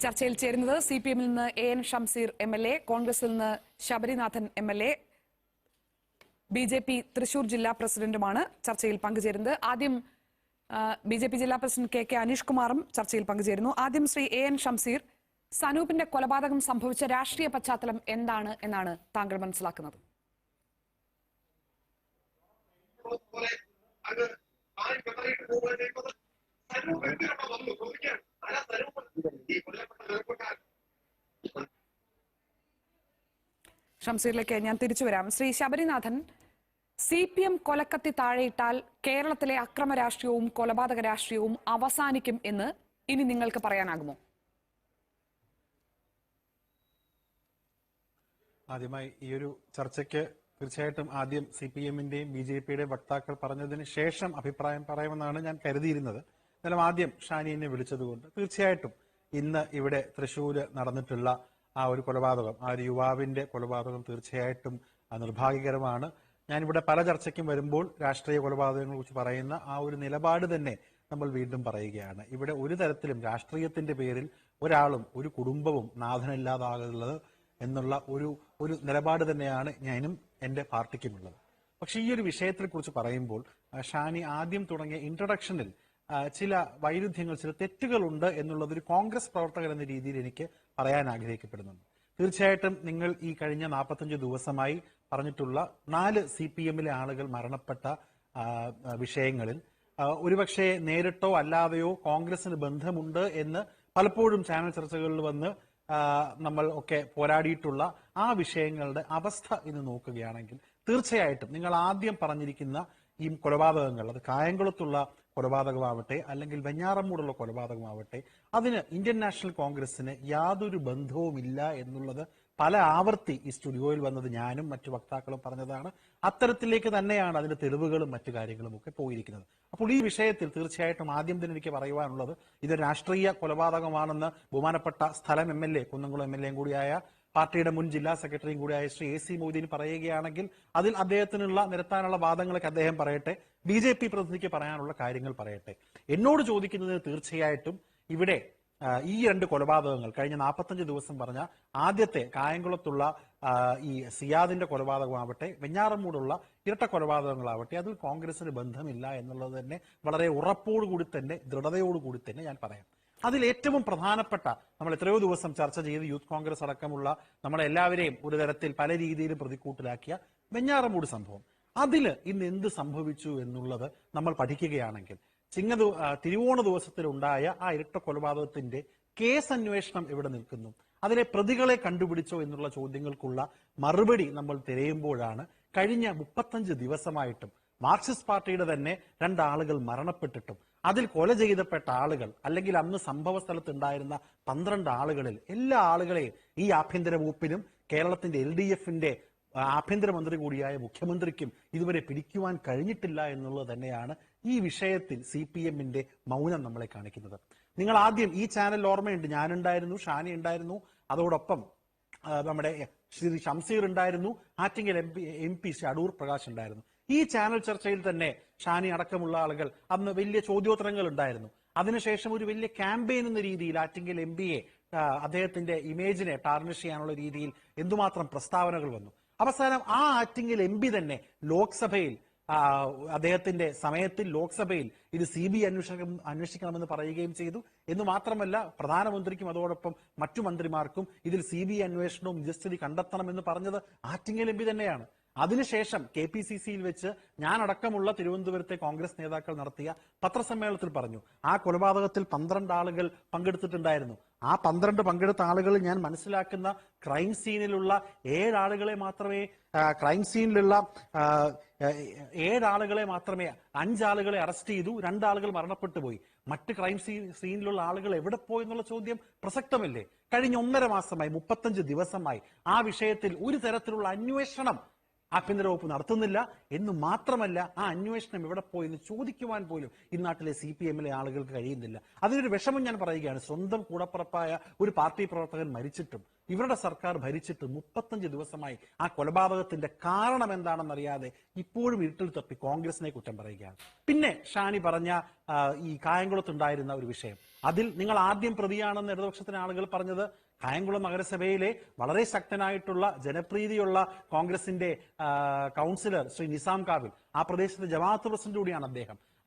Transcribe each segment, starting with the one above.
ചർച്ചയിൽ ചേരുന്നത് സിപിഎമ്മിൽ നിന്ന് എൻ ഷംസീർ എംഎൽഎ, കോൺഗ്രസിൽ നിന്ന് ശബരിനാഥൻ എംഎൽഎ, ബിജെപി തൃശൂർ ജില്ലാ പ്രസിഡന്റുമാണ് ചർച്ചയിൽ പങ്കുചേരുന്നത്. ആദ്യം ബിജെപി ജില്ലാ പ്രസിഡന്റ് കെ അനീഷ് കുമാറും ചർച്ചയിൽ പങ്കുചേരുന്നു. ആദ്യം ശ്രീ എൻ ഷംസീർ, സനൂപിന്റെ കൊലപാതകം സംഭവിച്ച രാഷ്ട്രീയ പശ്ചാത്തലം എന്താണ് എന്നാണ് താങ്കൾ മനസ്സിലാക്കുന്നത്? ഷംസീറിലേക്ക് ഞാൻ തിരിച്ചു വരാം. ശ്രീ ശബരിനാഥൻ, സിപിഎം കൊലക്കത്തി താഴെയിട്ടാൽ കേരളത്തിലെ അക്രമ രാഷ്ട്രീയവും കൊലപാതക രാഷ്ട്രീയവും അവസാനിക്കും എന്ന് ഇനി നിങ്ങൾക്ക് പറയാനാകുമോ? ആദ്യമായി ഈ ഒരു ചർച്ചയ്ക്ക് തീർച്ചയായിട്ടും ആദ്യം സിപിഎമ്മിന്റെയും ബിജെപിയുടെയും വക്താക്കൾ പറഞ്ഞതിന് ശേഷം അഭിപ്രായം പറയുമെന്നാണ് ഞാൻ കരുതിയിരുന്നത്. എന്നാലും ആദ്യം ഷാനി എന്നെ വിളിച്ചതുകൊണ്ട് തീർച്ചയായിട്ടും ഇന്ന് ഇവിടെ തൃശ്ശൂര് നടന്നിട്ടുള്ള ആ ഒരു കൊലപാതകം, ആ ഒരു യുവാവിന്റെ കൊലപാതകം തീർച്ചയായിട്ടും നിർഭാഗ്യകരമാണ്. ഞാനിവിടെ പല ചർച്ചയ്ക്കും വരുമ്പോൾ രാഷ്ട്രീയ കൊലപാതകങ്ങളെ കുറിച്ച് പറയുന്ന ആ ഒരു നിലപാട് തന്നെ നമ്മൾ വീണ്ടും പറയുകയാണ്. ഇവിടെ ഒരു തരത്തിലും രാഷ്ട്രീയത്തിന്റെ പേരിൽ ഒരാളും ഒരു കുടുംബവും നാഥനില്ലാതാകുന്നത് എന്നുള്ള ഒരു നിലപാട് തന്നെയാണ് ഞാനും എന്റെ പാർട്ടിക്കുമുള്ളത്. പക്ഷെ ഈ ഒരു വിഷയത്തെ കുറിച്ച് പറയുമ്പോൾ ഷാനി ആദ്യം തുടങ്ങിയ ഇൻട്രൊഡക്ഷനിൽ ചില വൈരുദ്ധ്യങ്ങൾ, ചില തെറ്റുകളുണ്ട് എന്നുള്ളത് ഒരു കോൺഗ്രസ് പ്രവർത്തകൻ എന്ന രീതിയിൽ എനിക്ക് പറയാൻ ആഗ്രഹിക്കപ്പെടുന്നുണ്ട്. തീർച്ചയായിട്ടും നിങ്ങൾ ഈ കഴിഞ്ഞ 45 ദിവസമായി പറഞ്ഞിട്ടുള്ള 4 സിപിഎമ്മിലെ ആളുകൾ മരണപ്പെട്ട വിഷയങ്ങളിൽ ഒരുപക്ഷെ നേരിട്ടോ അല്ലാതെയോ കോൺഗ്രസിന് ബന്ധമുണ്ട് എന്ന് പലപ്പോഴും ചാനൽ ചർച്ചകളിൽ വന്ന് നമ്മൾ ഒക്കെ പോരാടിയിട്ടുള്ള ആ വിഷയങ്ങളുടെ അവസ്ഥ ഇന്ന് നോക്കുകയാണെങ്കിൽ തീർച്ചയായിട്ടും നിങ്ങൾ ആദ്യം പറഞ്ഞിരിക്കുന്ന ഈ കൊലപാതകങ്ങൾ, അത് കായംകുളത്തുള്ള കൊലപാതകമാവട്ടെ അല്ലെങ്കിൽ വെഞ്ഞാറമ്മൂടുള്ള കൊലപാതകമാവട്ടെ, അതിന് ഇന്ത്യൻ നാഷണൽ കോൺഗ്രസിന് യാതൊരു ബന്ധവുമില്ല എന്നുള്ളത് പല ആവർത്തി ഈ സ്റ്റുഡിയോയിൽ വന്നത് ഞാനും മറ്റു വക്താക്കളും പറഞ്ഞതാണ്. അത്തരത്തിലേക്ക് തന്നെയാണ് അതിന്റെ തെളിവുകളും മറ്റു കാര്യങ്ങളും ഒക്കെ പോയിരിക്കുന്നത്. അപ്പോൾ ഈ വിഷയത്തിൽ തീർച്ചയായിട്ടും ആദ്യം തന്നെ എനിക്ക് പറയുവാനുള്ളത്, ഇത് രാഷ്ട്രീയ കൊലപാതകമാണെന്ന് ബഹുമാനപ്പെട്ട സ്ഥലം എംഎൽഎ, കുന്നംകുളം എംഎൽഎയും കൂടിയായ പാർട്ടിയുടെ മുൻ ജില്ലാ സെക്രട്ടറിയും കൂടിയായ ശ്രീ AC മൊയ്തീൻ പറയുകയാണെങ്കിൽ അതിൽ അദ്ദേഹത്തിനുള്ള നിരത്താനുള്ള വാദങ്ങളൊക്കെ അദ്ദേഹം പറയട്ടെ, ബിജെപി പ്രതിനിധിക്ക് പറയാനുള്ള കാര്യങ്ങൾ പറയട്ടെ. എന്നോട് ചോദിക്കുന്നത് തീർച്ചയായിട്ടും ഇവിടെ ഈ 2 കൊലപാതകങ്ങൾ കഴിഞ്ഞ 45 ദിവസം പറഞ്ഞ ആദ്യത്തെ കായംകുളത്തുള്ള ഈ സിയാദിന്റെ കൊലപാതകമാവട്ടെ, വെഞ്ഞാറമ്മൂടുള്ള ഇരട്ട കൊലപാതകങ്ങളാവട്ടെ, അതിൽ കോൺഗ്രസിന് ബന്ധമില്ല എന്നുള്ളത് തന്നെ വളരെ ഉറപ്പോടുകൂടി തന്നെ, ദൃഢതയോടുകൂടി തന്നെ ഞാൻ പറയാം. അതിൽ ഏറ്റവും പ്രധാനപ്പെട്ട, നമ്മൾ എത്രയോ ദിവസം ചർച്ച ചെയ്ത് യൂത്ത് കോൺഗ്രസ് അടക്കമുള്ള നമ്മളെല്ലാവരെയും ഒരു തരത്തിൽ പല രീതിയിലും പ്രതിക്കൂട്ടിലാക്കിയ വെഞ്ഞാറമ്മൂട് സംഭവം, അതില് ഇന്ന് എന്ത് സംഭവിച്ചു എന്നുള്ളത് നമ്മൾ പഠിക്കുകയാണെങ്കിൽ തിരുവോണ ദിവസത്തിലുണ്ടായ ആ ഇരട്ട കൊലപാതകത്തിന്റെ കേസ് അന്വേഷണം എവിടെ നിൽക്കുന്നു, അതിലെ പ്രതികളെ കണ്ടുപിടിച്ചോ എന്നുള്ള ചോദ്യങ്ങൾക്കുള്ള മറുപടി നമ്മൾ തിരയുമ്പോഴാണ് കഴിഞ്ഞ 35 ദിവസമായിട്ടും മാർക്സിസ്റ്റ് പാർട്ടിയുടെ തന്നെ 2 ആളുകൾ മരണപ്പെട്ടിട്ടും അതിൽ കൊല ചെയ്തപ്പെട്ട ആളുകൾ അല്ലെങ്കിൽ അന്ന് സംഭവ സ്ഥലത്തുണ്ടായിരുന്ന 12 ആളുകളിൽ എല്ലാ ആളുകളെയും ഈ ആഭ്യന്തര വകുപ്പിനും കേരളത്തിന്റെ LDFന്റെ ആഭ്യന്തരമന്ത്രി കൂടിയായ മുഖ്യമന്ത്രിക്കും ഇതുവരെ പിടിക്കുവാൻ കഴിഞ്ഞിട്ടില്ല എന്നുള്ളത് തന്നെയാണ് ഈ വിഷയത്തിൽ CPMന്റെ മൗനം നമ്മളെ കാണിക്കുന്നത്. നിങ്ങൾ ആദ്യം ഈ ചാനൽ ഓർമ്മയുണ്ട്, ഞാനുണ്ടായിരുന്നു, ഷാനി ഉണ്ടായിരുന്നു, അതോടൊപ്പം നമ്മുടെ ശ്രീ ഷംസീർ ഉണ്ടായിരുന്നു, ആറ്റിങ്ങൽ MP അടൂർ പ്രകാശ് ഉണ്ടായിരുന്നു. ഈ ചാനൽ ചർച്ചയിൽ തന്നെ ഷാനി അടക്കമുള്ള ആളുകൾ അന്ന് വലിയ ചോദ്യോത്തരങ്ങൾ ഉണ്ടായിരുന്നു. അതിനുശേഷം ഒരു വലിയ ക്യാമ്പയിൻ എന്ന രീതിയിൽ ആറ്റിങ്ങൽ MPയെ അദ്ദേഹത്തിന്റെ ഇമേജിനെ ടാർണിഷ് ചെയ്യാനുള്ള രീതിയിൽ എന്തുമാത്രം പ്രസ്താവനകൾ വന്നു. അവസാനം ആ ആറ്റിങ്ങൽ MP തന്നെ ലോക്സഭയിൽ അദ്ദേഹത്തിന്റെ സമയത്തിൽ ലോക്സഭയിൽ ഇത് CBI അന്വേഷിക്കണമെന്ന് പറയുകയും ചെയ്തു. എന്ന് മാത്രമല്ല പ്രധാനമന്ത്രിക്കും അതോടൊപ്പം മറ്റു മന്ത്രിമാർക്കും ഇതിൽ CBI അന്വേഷണവും നിജസ്ഥിതി കണ്ടെത്തണമെന്ന് പറഞ്ഞത് ആറ്റിങ്ങൽ MP തന്നെയാണ്. അതിനുശേഷം KPCCയിൽ വെച്ച് ഞാനടക്കമുള്ള തിരുവനന്തപുരത്തെ കോൺഗ്രസ് നേതാക്കൾ നടത്തിയ പത്രസമ്മേളനത്തിൽ പറഞ്ഞു, ആ കൊലപാതകത്തിൽ 12 ആളുകൾ പങ്കെടുത്തിട്ടുണ്ടായിരുന്നു. ആ 12 പങ്കെടുത്ത ആളുകളിൽ ഞാൻ മനസ്സിലാക്കുന്ന ക്രൈം സീനിലുള്ള 7 ആളുകളെ മാത്രമേ 5 ആളുകളെ അറസ്റ്റ് ചെയ്തു, 2 ആളുകൾ മരണപ്പെട്ടു പോയി. മറ്റ് ക്രൈം സീനിലുള്ള ആളുകൾ എവിടെ പോയി എന്നുള്ള ചോദ്യം പ്രസക്തമല്ലേ? കഴിഞ്ഞ 1.5 മാസമായി 35 ദിവസമായി ആ വിഷയത്തിൽ ഒരു തരത്തിലുള്ള അന്വേഷണം ആഭ്യന്തര വകുപ്പ് നടത്തുന്നില്ല എന്ന് മാത്രമല്ല, ആ അന്വേഷണം എവിടെ പോയി എന്ന് ചോദിക്കുവാൻ പോലും ഈ നാട്ടിലെ CPM-ലെ ആളുകൾക്ക് കഴിയുന്നില്ല. അതിനൊരു വിഷമം ഞാൻ പറയുകയാണ്. സ്വന്തം കൂടപ്പുറപ്പായ ഒരു പാർട്ടി പ്രവർത്തകൻ മരിച്ചിട്ടും ഇവരുടെ സർക്കാർ ഭരിച്ചിട്ട് 35 ദിവസമായി ആ കൊലപാതകത്തിന്റെ കാരണം എന്താണെന്നറിയാതെ ഇപ്പോഴും ഇരുട്ടിൽ തപ്പി കോൺഗ്രസിനെ കുറ്റം പറയുകയാണ്. പിന്നെ ഷാനി പറഞ്ഞ ഈ കായംകുളത്തുണ്ടായിരുന്ന ഒരു വിഷയം, അതിൽ നിങ്ങൾ ആദ്യം പ്രതിയാണെന്ന് ഇടതുപക്ഷത്തിന് ആളുകൾ പറഞ്ഞത് കായംകുളം നഗരസഭയിലെ വളരെ ശക്തനായിട്ടുള്ള ജനപ്രീതിയുള്ള കോൺഗ്രസിന്റെ കൗൺസിലർ ശ്രീ നിസാം കാവിൽ, ആ പ്രദേശത്തെ ജമാഅത്ത് പ്രസിഡന്റ് കൂടിയാണ്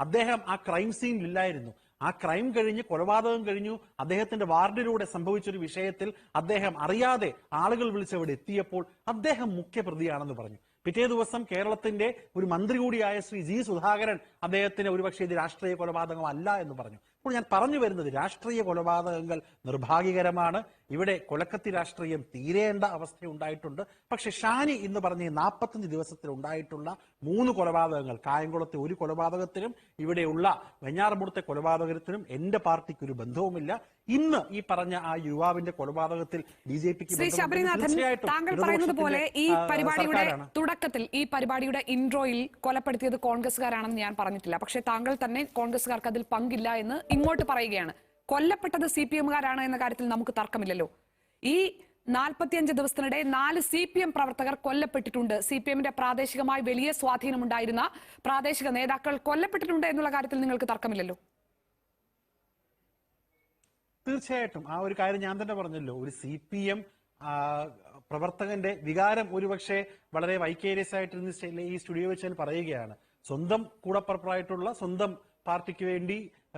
അദ്ദേഹം ആ ക്രൈം സീനിൽ ഇല്ലായിരുന്നു. ആ ക്രൈം കഴിഞ്ഞ്, കൊലപാതകം കഴിഞ്ഞു, അദ്ദേഹത്തിന്റെ വാർഡിലൂടെ സംഭവിച്ചൊരു വിഷയത്തിൽ അദ്ദേഹം അറിയാതെ ആളുകൾ വിളിച്ചവിടെ എത്തിയപ്പോൾ അദ്ദേഹം മുഖ്യപ്രതിയാണെന്ന് പറഞ്ഞു. പിറ്റേ ദിവസം കേരളത്തിന്റെ ഒരു മന്ത്രി കൂടിയായ ശ്രീ G. സുധാകരൻ അദ്ദേഹത്തിന് ഒരുപക്ഷെ ഇത് രാഷ്ട്രീയ കൊലപാതകം അല്ല എന്ന് പറഞ്ഞു. അപ്പോൾ ഞാൻ പറഞ്ഞു വരുന്നത്, രാഷ്ട്രീയ കൊലപാതകങ്ങൾ നിർഭാഗ്യകരമാണ്. ഇവിടെ കൊലക്കത്തി രാഷ്ട്രീയം തീരേണ്ട അവസ്ഥ ഉണ്ടായിട്ടുണ്ട്. പക്ഷെ ഷാനി ഇന്ന് പറഞ്ഞ 45 ദിവസത്തിൽ ഉണ്ടായിട്ടുള്ള 3 കൊലപാതകങ്ങൾ, കായംകുളത്തെ ഒരു കൊലപാതകത്തിനും ഇവിടെയുള്ള വെഞ്ഞാറമൂടത്തെ കൊലപാതകത്തിനും എന്റെ പാർട്ടിക്ക് ഒരു ബന്ധവുമില്ല. ഇന്ന് ഈ പറഞ്ഞ ആ യുവാവിന്റെ കൊലപാതകത്തിൽ BJPക്ക് ശ്രീ ശബരിനാഥൻ, താങ്കൾ പറയുന്നത് പോലെ ഈ പരിപാടിയുടെ തുടക്കത്തിൽ, ഈ പരിപാടിയുടെ ഇൻട്രോയിൽ കൊലപ്പെടുത്തിയത് കോൺഗ്രസ്സുകാരാണെന്ന് ഞാൻ പറഞ്ഞിട്ടില്ല. പക്ഷേ താങ്കൾ തന്നെ കോൺഗ്രസ്സുകാർക്ക് അതിൽ പങ്കില്ല എന്ന് ഇങ്ങോട്ട് പറയുകയാണ്. കൊല്ലപ്പെട്ടത് CPM-കാരാണ് എന്ന കാര്യത്തിൽ നമുക്ക് തർക്കമില്ലല്ലോ. ഈ 45 ദിവസത്തിനിടെ 4 CPM പ്രവർത്തകർ കൊല്ലപ്പെട്ടിട്ടുണ്ട്. CPM-ന്റെ പ്രാദേശികമായി വലിയ സ്വാധീനമുണ്ടായിരുന്ന പ്രാദേശിക നേതാക്കൾ കൊല്ലപ്പെട്ടിട്ടുണ്ട് എന്നുള്ള കാര്യത്തിൽ നിങ്ങൾക്ക് തർക്കമില്ലല്ലോ. തീർച്ചയായിട്ടും ആ ഒരു കാര്യം ഞാൻ തന്നെ പറഞ്ഞല്ലോ. ഒരു CPM പ്രവർത്തകന്റെ വികാരം ഒരുപക്ഷെ വളരെ വൈക്കേരിയസ് ആയിട്ട് ഈ സ്റ്റുഡിയോ വെച്ച് ഞാൻ പറയുകയാണ്. സ്വന്തം കൂടപ്പുറപ്പായിട്ടുള്ള സ്വന്തം പാർട്ടിക്ക് വേണ്ടി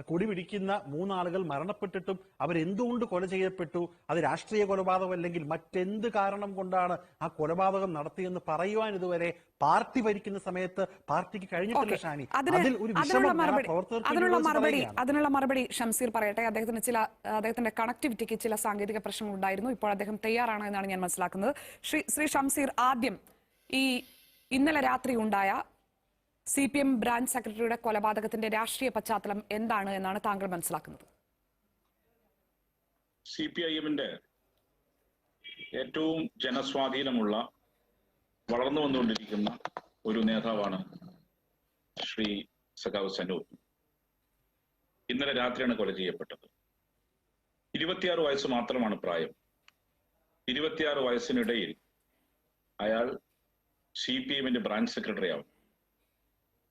കൊടി പിടിക്കുന്ന 3 ആളുകൾ മരണപ്പെട്ടിട്ടും അവരെന്തുകൊണ്ട് കൊല ചെയ്യപ്പെട്ടു, അത് രാഷ്ട്രീയ കൊലപാതകം അല്ലെങ്കിൽ മറ്റെന്ത് കാരണം കൊണ്ടാണ് ആ കൊലപാതകം നടത്തിയെന്ന് പറയുവാൻ ഇതുവരെ പാർട്ടി ഭരിക്കുന്ന സമയത്ത് പാർട്ടിക്ക് കഴിഞ്ഞിട്ടില്ല ഷാനി. അതിൽ ഒരു അതിനുള്ള മറുപടി ഷംസീർ പറയട്ടെ. അദ്ദേഹത്തിന്റെ കണക്ടിവിറ്റിക്ക് ചില സാങ്കേതിക പ്രശ്നങ്ങൾ ഉണ്ടായിരുന്നു. ഇപ്പോൾ അദ്ദേഹം തയ്യാറാണ് എന്നാണ് ഞാൻ മനസ്സിലാക്കുന്നത്. ശ്രീ ഷംസീർ, ആദ്യം ഈ ഇന്നലെ രാത്രി ഉണ്ടായ CPM ബ്രാഞ്ച് സെക്രട്ടറിയുടെ കൊലപാതകത്തിന്റെ രാഷ്ട്രീയ പശ്ചാത്തലം എന്താണ് എന്നാണ് താങ്കൾ മനസ്സിലാക്കുന്നത്? CPIM-ന്റെ ഏറ്റവും ജനസ്വാധീനമുള്ള, വളർന്നു വന്നുകൊണ്ടിരിക്കുന്ന ഒരു നേതാവാണ് ശ്രീ സഖാവ് സനൂപ്. ഇന്നലെ രാത്രിയാണ് കൊല ചെയ്യപ്പെട്ടത്. 26 വയസ്സ് മാത്രമാണ് പ്രായം. 26 വയസ്സിനിടയിൽ അയാൾ CPM-ന്റെ ബ്രാഞ്ച് സെക്രട്ടറി ആവും.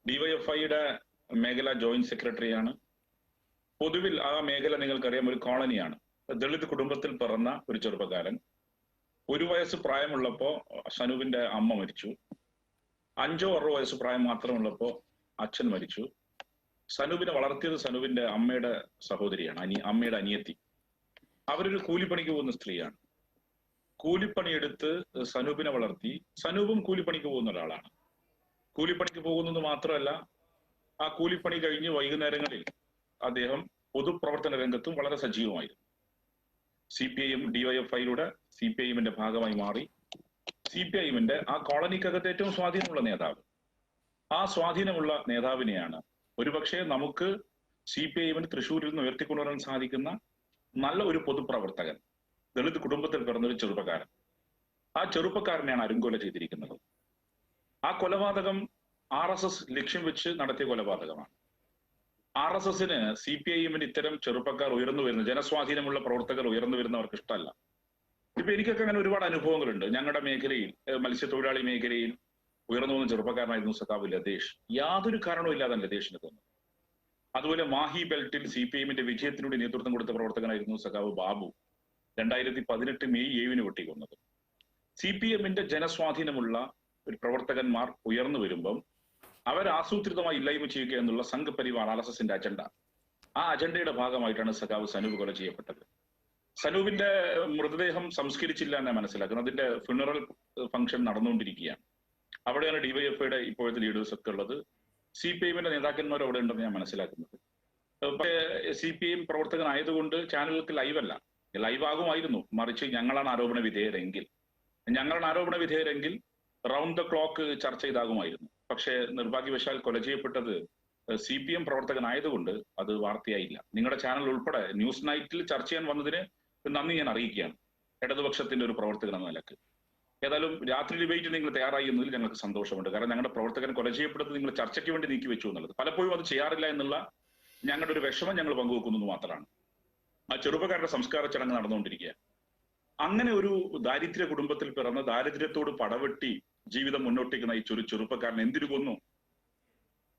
DYFI-യുടെ മേഖല ജോയിന്റ് സെക്രട്ടറിയാണ്. പൊതുവിൽ ആ മേഖല നിങ്ങൾക്കറിയാം, ഒരു കോളനിയാണ്. ദളിത് കുടുംബത്തിൽ പിറന്ന ഒരു ചെറുപ്പക്കാരൻ. 1 വയസ്സ് പ്രായമുള്ളപ്പോ സനൂപിന്റെ അമ്മ മരിച്ചു. 5-6 വയസ്സ് പ്രായം മാത്രമുള്ളപ്പോ അച്ഛൻ മരിച്ചു. സനൂപിനെ വളർത്തിയത് സനൂപിന്റെ അമ്മയുടെ സഹോദരിയാണ്, അമ്മയുടെ അനിയത്തി. അവരൊരു കൂലിപ്പണിക്ക് പോകുന്ന സ്ത്രീയാണ്. കൂലിപ്പണിയെടുത്ത് സനൂപിനെ വളർത്തി. സനൂപും കൂലിപ്പണിക്ക് പോകുന്ന ഒരാളാണ്. കൂലിപ്പണിക്ക് പോകുന്നത് മാത്രമല്ല, ആ കൂലിപ്പണി കഴിഞ്ഞ് വൈകുന്നേരങ്ങളിൽ അദ്ദേഹം പൊതുപ്രവർത്തന രംഗത്തും വളരെ സജീവമായിരുന്നു. CPIM DYFI-യിലൂടെ CPIM-ന്റെ ഭാഗമായി മാറി. CPIM-ന്റെ ആ കോളനിക്കകത്ത് ഏറ്റവും സ്വാധീനമുള്ള നേതാവ്. ആ സ്വാധീനമുള്ള നേതാവിനെയാണ് ഒരുപക്ഷെ നമുക്ക് CPIM-ന് തൃശ്ശൂരിൽ നിന്ന് ഉയർത്തിക്കൊണ്ടുവരാൻ സാധിക്കുന്ന നല്ല ഒരു പൊതുപ്രവർത്തകൻ, ദളിത് കുടുംബത്തിൽ പിറന്നൊരു ചെറുപ്പക്കാരൻ. ആ ചെറുപ്പക്കാരനെയാണ് അരുംകൊല ചെയ്തിരിക്കുന്നത്. ആ കൊലപാതകം RSS ലക്ഷ്യം വെച്ച് നടത്തിയ കൊലപാതകമാണ്. RSS-ന് CPIM-ന് ഇത്തരം ചെറുപ്പക്കാർ ഉയർന്നു വരുന്ന, ജനസ്വാധീനമുള്ള പ്രവർത്തകർ ഉയർന്നു വരുന്നവർക്ക് ഇഷ്ടമല്ല. ഇപ്പൊ എനിക്കൊക്കെ അങ്ങനെ ഒരുപാട് അനുഭവങ്ങളുണ്ട്. ഞങ്ങളുടെ മേഖലയിൽ, മത്സ്യത്തൊഴിലാളി മേഖലയിൽ ഉയർന്നു വന്ന ചെറുപ്പക്കാരനായിരുന്നു സഖാവ് ലതേഷ്. യാതൊരു കാരണവും ഇല്ലാതെ ലതേഷിന് തോന്നുന്നു. അതുപോലെ മാഹി ബെൽറ്റിൽ CPIM-ന്റെ വിജയത്തിനൂടെ നേതൃത്വം കൊടുത്ത പ്രവർത്തകനായിരുന്നു സഖാവ് ബാബു. 2018 മെയ് 7-ന് വെട്ടിക്കൊന്നത്. CPM-ന്റെ ജനസ്വാധീനമുള്ള ഒരു പ്രവർത്തകന്മാർ ഉയർന്നു വരുമ്പം അവർ ആസൂത്രിതമായി ഇല്ലായ്മ ചെയ്യുക എന്നുള്ള സംഘപരിവാർ RSS-ന്റെ അജണ്ട. ആ അജണ്ടയുടെ ഭാഗമായിട്ടാണ് സഖാവ് സനൂപ് കൊല ചെയ്യപ്പെട്ടത്. സനൂപിന്റെ മൃതദേഹം സംസ്കരിച്ചില്ല എന്നാണ് മനസ്സിലാക്കുന്നത്. അതിന്റെ ഫ്യൂണറൽ ഫംഗ്ഷൻ നടന്നുകൊണ്ടിരിക്കുകയാണ്. അവിടെയാണ് DYFI-യുടെ ഇപ്പോഴത്തെ ലീഡേഴ്സ് ഒക്കെ ഉള്ളത്. CPIM-ന്റെ നേതാക്കന്മാർ അവിടെ ഉണ്ടെന്ന് ഞാൻ മനസ്സിലാക്കുന്നത്. പക്ഷേ CPIM പ്രവർത്തകനായതുകൊണ്ട് ചാനലുകൾക്ക് ലൈവല്ല, ലൈവ് ആകുമായിരുന്നു. മറിച്ച് ഞങ്ങളാണ് ആരോപണ വിധേയരെങ്കിൽ റൗണ്ട് ദ ക്ലോക്ക് ചർച്ച ചെയ്താകുമായിരുന്നു. പക്ഷേ നിർഭാഗ്യവശാൽ കൊല ചെയ്യപ്പെട്ടത് CPM പ്രവർത്തകനായതുകൊണ്ട് അത് വാർത്തയായില്ല. നിങ്ങളുടെ ചാനൽ ഉൾപ്പെടെ ന്യൂസ് നൈറ്റിൽ ചർച്ച ചെയ്യാൻ വന്നതിന് നന്ദി ഞാൻ അറിയിക്കുകയാണ്, ഇടതുപക്ഷത്തിന്റെ ഒരു പ്രവർത്തകൻ എന്ന നിലക്ക്. ഏതായാലും രാത്രി ഡിബേറ്റ് നിങ്ങൾ തയ്യാറായി എന്നതിൽ ഞങ്ങൾക്ക് സന്തോഷമുണ്ട്. കാരണം ഞങ്ങളുടെ പ്രവർത്തകൻ കൊല ചെയ്യപ്പെടുന്നത് നിങ്ങൾ ചർച്ചയ്ക്ക് വേണ്ടി നീക്കി വെച്ചു എന്നുള്ളത് പലപ്പോഴും അത് ചെയ്യാറില്ല എന്നുള്ള ഞങ്ങളുടെ ഒരു വിഷമം ഞങ്ങൾ പങ്കുവെക്കുന്നത് മാത്രമാണ്. ആ ചെറുപ്പക്കാരുടെ സംസ്കാര ചടങ്ങ് നടന്നുകൊണ്ടിരിക്കുക. അങ്ങനെ ഒരു ദാരിദ്ര്യ കുടുംബത്തിൽ പിറന്ന ദാരിദ്ര്യത്തോട് പടവെട്ടി ജീവിതം മുന്നോട്ടേക്കുന്ന ഈ ചെറുപ്പക്കാരൻ എന്തിനു കൊന്നു?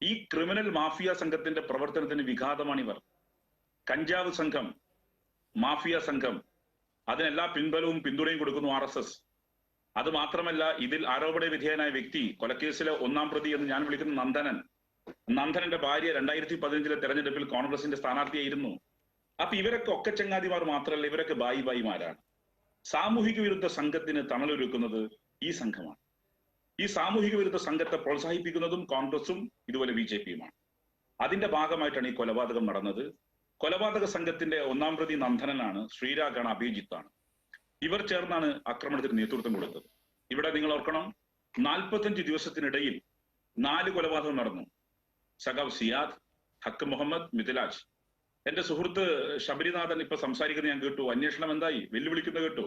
ഈ ക്രിമിനൽ മാഫിയ സംഘത്തിന്റെ പ്രവർത്തനത്തിന് വിഘാതമാണിവർ. കഞ്ചാവ് സംഘം, മാഫിയ സംഘം, അതിനെല്ലാ പിൻബലവും പിന്തുണയും കൊടുക്കുന്നു RSS. അത് മാത്രമല്ല, ഇതിൽ ആരോപണ വിധേയനായ വ്യക്തി, കൊലക്കേസിലെ 1-ാം പ്രതി എന്ന് ഞാൻ വിളിക്കുന്ന നന്ദനന്റെ ഭാര്യ 2015 തെരഞ്ഞെടുപ്പിൽ കോൺഗ്രസിന്റെ സ്ഥാനാർത്ഥിയായിരുന്നു. അപ്പൊ ഇവരൊക്കെ ഒക്കെ ചങ്ങാതിമാർ മാത്രമല്ല, ഇവരൊക്കെ ബായിമാരാണ്. സാമൂഹിക വിരുദ്ധ സംഘത്തിന് തണലൊരുക്കുന്നത് ഈ സംഘമാണ്. ഈ സാമൂഹിക വിരുദ്ധ സംഘത്തെ പ്രോത്സാഹിപ്പിക്കുന്നതും കോൺഗ്രസും ഇതുപോലെ BJPയുമാണ്. അതിന്റെ ഭാഗമായിട്ടാണ് ഈ കൊലപാതകം നടന്നത്. കൊലപാതക സംഘത്തിന്റെ 1-ാം പ്രതി നന്ദനനാണ്, ശ്രീരാഗാണ്, അഭിജിത്താണ്. ഇവർ ചേർന്നാണ് ആക്രമണത്തിന് നേതൃത്വം കൊടുത്തത്. ഇവിടെ നിങ്ങൾ ഓർക്കണം, 45 ദിവസത്തിനിടയിൽ 4 കൊലപാതകം നടന്നു. സഖാവ് സിയാദ്, ഹക്ക് മുഹമ്മദ്, മിഥിലാജ്. എന്റെ സുഹൃത്ത് ശബരിനാഥൻ ഇപ്പൊ സംസാരിക്കുന്നത് ഞാൻ കേട്ടു. അന്വേഷണം എന്തായി? വെല്ലുവിളിക്കുന്നത് കേട്ടു.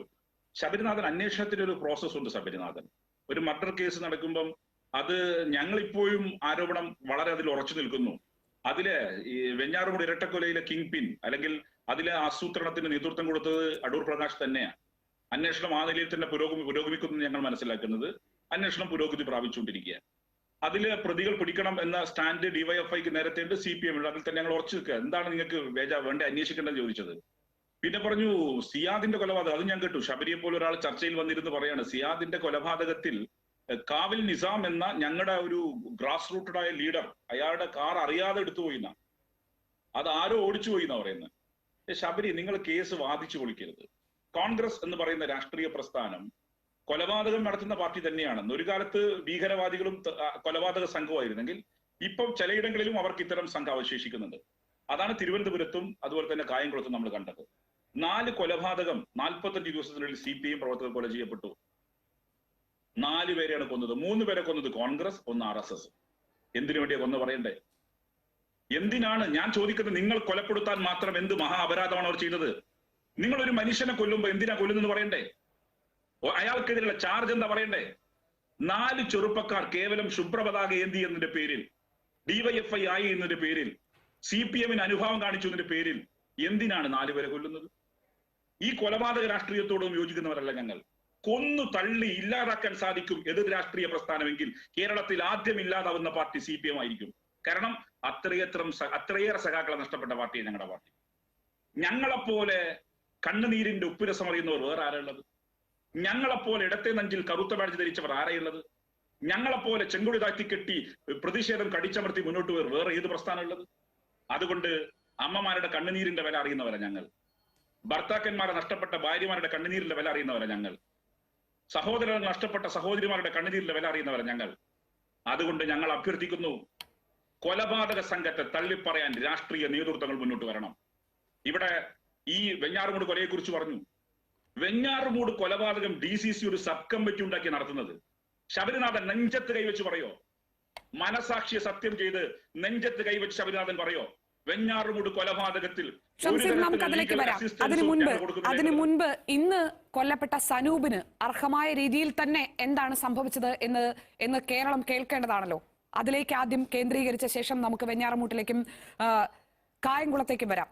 ശബരിനാഥൻ അന്വേഷണത്തിന്റെ ഒരു പ്രോസസ് ഉണ്ട്. ശബരിനാഥൻ ഒരു മർഡർ കേസ് നടക്കുമ്പം അത് ഞങ്ങളിപ്പോഴും ആരോപണം വളരെ അതിൽ ഉറച്ചു നിൽക്കുന്നു. അതിലെ ഈ വെഞ്ഞാറുമൂട് ഇരട്ടക്കൊലയിലെ കിങ് പിൻ അല്ലെങ്കിൽ അതിലെ ആസൂത്രണത്തിന് നേതൃത്വം കൊടുത്തത് അടൂർ പ്രകാശ് തന്നെയാണ്. അന്വേഷണം ആ നിലയിൽ തന്നെ പുരോഗമിക്കുന്നു ഞങ്ങൾ മനസ്സിലാക്കുന്നത്. അന്വേഷണം പുരോഗതി പ്രാപിച്ചുകൊണ്ടിരിക്കുക. അതില് പ്രതികൾ പിടിക്കണം എന്ന സ്റ്റാൻഡ് DYFIക്ക് നേരത്തെ ഉണ്ട്, CPM ഉണ്ട്. അതിൽ തന്നെ ഞങ്ങൾ ഉറച്ചു നിൽക്കുക. എന്താണ് നിങ്ങൾക്ക് വേണ്ട അന്വേഷിക്കേണ്ടത് ചോദിച്ചത്. പിന്നെ പറഞ്ഞു സിയാദിന്റെ കൊലപാതകം. അത് ഞാൻ കേട്ടു. ശബരിയെ പോലെ ഒരാൾ ചർച്ചയിൽ വന്നിരുന്ന് പറയാണ്, സിയാദിന്റെ കൊലപാതകത്തിൽ കാവിൽ നിസാം എന്ന ഞങ്ങളുടെ ഒരു ഗ്രാസ് റൂട്ടഡായ ലീഡർ, അയാളുടെ കാർ അറിയാതെ എടുത്തുപോയിന്ന, അത് ആരോ ഓടിച്ചു പോയി എന്നാ പറയുന്നത്. ശബരി, നിങ്ങൾ കേസ് വാദിച്ചു പൊളിക്കരുത്. കോൺഗ്രസ് എന്ന് പറയുന്ന രാഷ്ട്രീയ പ്രസ്ഥാനം കൊലപാതകം നടത്തുന്ന പാർട്ടി തന്നെയാണ്. ഒരു കാലത്ത് ഭീകരവാദികളും കൊലപാതക സംഘമായിരുന്നെങ്കിൽ ഇപ്പം ചിലയിടങ്ങളിലും അവർക്ക് ഇത്തരം സംഘം അവശേഷിക്കുന്നുണ്ട്. അതാണ് തിരുവനന്തപുരത്തും അതുപോലെ തന്നെ കായംകുളത്തും നമ്മൾ കണ്ടത്. 4 കൊലപാതകം 45 ദിവസത്തിനുള്ളിൽ CPM പ്രവർത്തകർ കൊല ചെയ്യപ്പെട്ടു. 4 പേരെയാണ് കൊന്നത്. 3 പേരെ കൊന്നത് കോൺഗ്രസ്, 1 RSS. എന്തിനു വേണ്ടിയാ കൊന്നു പറയണ്ടേ? എന്തിനാണ് ഞാൻ ചോദിക്കുന്നത്? നിങ്ങൾ കൊലപ്പെടുത്താൻ മാത്രം എന്ത് മഹാ അപരാധമാണ് അവർ ചെയ്തത്? നിങ്ങൾ ഒരു മനുഷ്യനെ കൊല്ലുമ്പോ എന്തിനാ കൊല്ലുന്നെന്ന് പറയണ്ടേ? അയാൾക്കെതിരെയുള്ള ചാർജ് എന്താ പറയണ്ടേ? 4 ചെറുപ്പക്കാർ കേവലം ശുഭ്രപതാക ഏന്തി എന്നതിന്റെ പേരിൽ, DYFI ആയി എന്നതിന്റെ പേരിൽ, CPMന് അനുഭാവം കാണിച്ചു എന്നതിന്റെ പേരിൽ എന്തിനാണ് 4 പേരെ കൊല്ലുന്നത്? ഈ കൊലപാതക രാഷ്ട്രീയത്തോടും യോജിക്കുന്നവരല്ല ഞങ്ങൾ. കൊന്നു തള്ളി ഇല്ലാതാക്കാൻ സാധിക്കും എതിർ രാഷ്ട്രീയ പ്രസ്ഥാനമെങ്കിൽ കേരളത്തിൽ ആദ്യം ഇല്ലാതാവുന്ന പാർട്ടി CPM ആയിരിക്കും. കാരണം അത്രയേറെ സഖാക്കളെ നഷ്ടപ്പെട്ട പാർട്ടിയാണ് ഞങ്ങളുടെ പാർട്ടി. ഞങ്ങളെപ്പോലെ കണ്ണുനീരിന്റെ ഉപ്പുരസം അറിയുന്നവർ വേറെ ആരുള്ളത്? ഞങ്ങളെപ്പോലെ ഇടത്തെ നെഞ്ചിൽ കറുത്ത ബാഡ്ജ് ധരിച്ചവർ ആരെയുള്ളത്? ഞങ്ങളെപ്പോലെ ചെങ്കൊടി താഴ്ത്തിക്കെട്ടി പ്രതിഷേധം കടിച്ചമർത്തി മുന്നോട്ട് പോയവർ വേറെ ഏത് പ്രസ്ഥാനമുള്ളത്? അതുകൊണ്ട് അമ്മമാരുടെ കണ്ണുനീരിന്റെ വില അറിയുന്നവരാ ഞങ്ങൾ. ഭർത്താക്കന്മാരെ നഷ്ടപ്പെട്ട ഭാര്യമാരുടെ കണ്ണുനീരിന്റെ വില അറിയുന്നവരാ ഞങ്ങൾ. സഹോദരങ്ങൾ നഷ്ടപ്പെട്ട സഹോദരിമാരുടെ കണ്ണുനീരിന്റെ വില അറിയുന്നവരാ ഞങ്ങൾ. അതുകൊണ്ട് ഞങ്ങൾ അഭ്യർത്ഥിക്കുന്നു, കൊലപാതക സംഘത്തെ തള്ളിപ്പറയാൻ രാഷ്ട്രീയ നേതൃത്വങ്ങൾ മുന്നോട്ട് വരണം. ഇവിടെ ഈ വെഞ്ഞാറുമൂട് കൊലയെ കുറിച്ച് പറഞ്ഞു. വെഞ്ഞാറുമൂട് കൊലപാതകം DCC ഒരു സബ് കമ്മിറ്റി ഉണ്ടാക്കി നടത്തുന്നത്. ശബരിനാഥൻ നെഞ്ചത്ത് കൈവച്ച് പറയോ? മനസാക്ഷിയെ സത്യം ചെയ്ത് നെഞ്ചത്ത് കൈവച്ച് ശബരിനാഥൻ പറയോ വെഞ്ഞാറുമൂട് കൊലപാതകത്തിൽ? നമുക്ക് അതിലേക്ക് വരാം. അതിനു മുൻപ് ഇന്ന് കൊല്ലപ്പെട്ട സനൂപിന് അർഹമായ രീതിയിൽ തന്നെ എന്താണ് സംഭവിച്ചത് എന്ന് കേരളം കേൾക്കേണ്ടതാണല്ലോ. അതിലേക്ക് ആദ്യം കേന്ദ്രീകരിച്ച ശേഷം നമുക്ക് വെഞ്ഞാറുമൂട്ടിലേക്കും കായംകുളത്തേക്കും വരാം.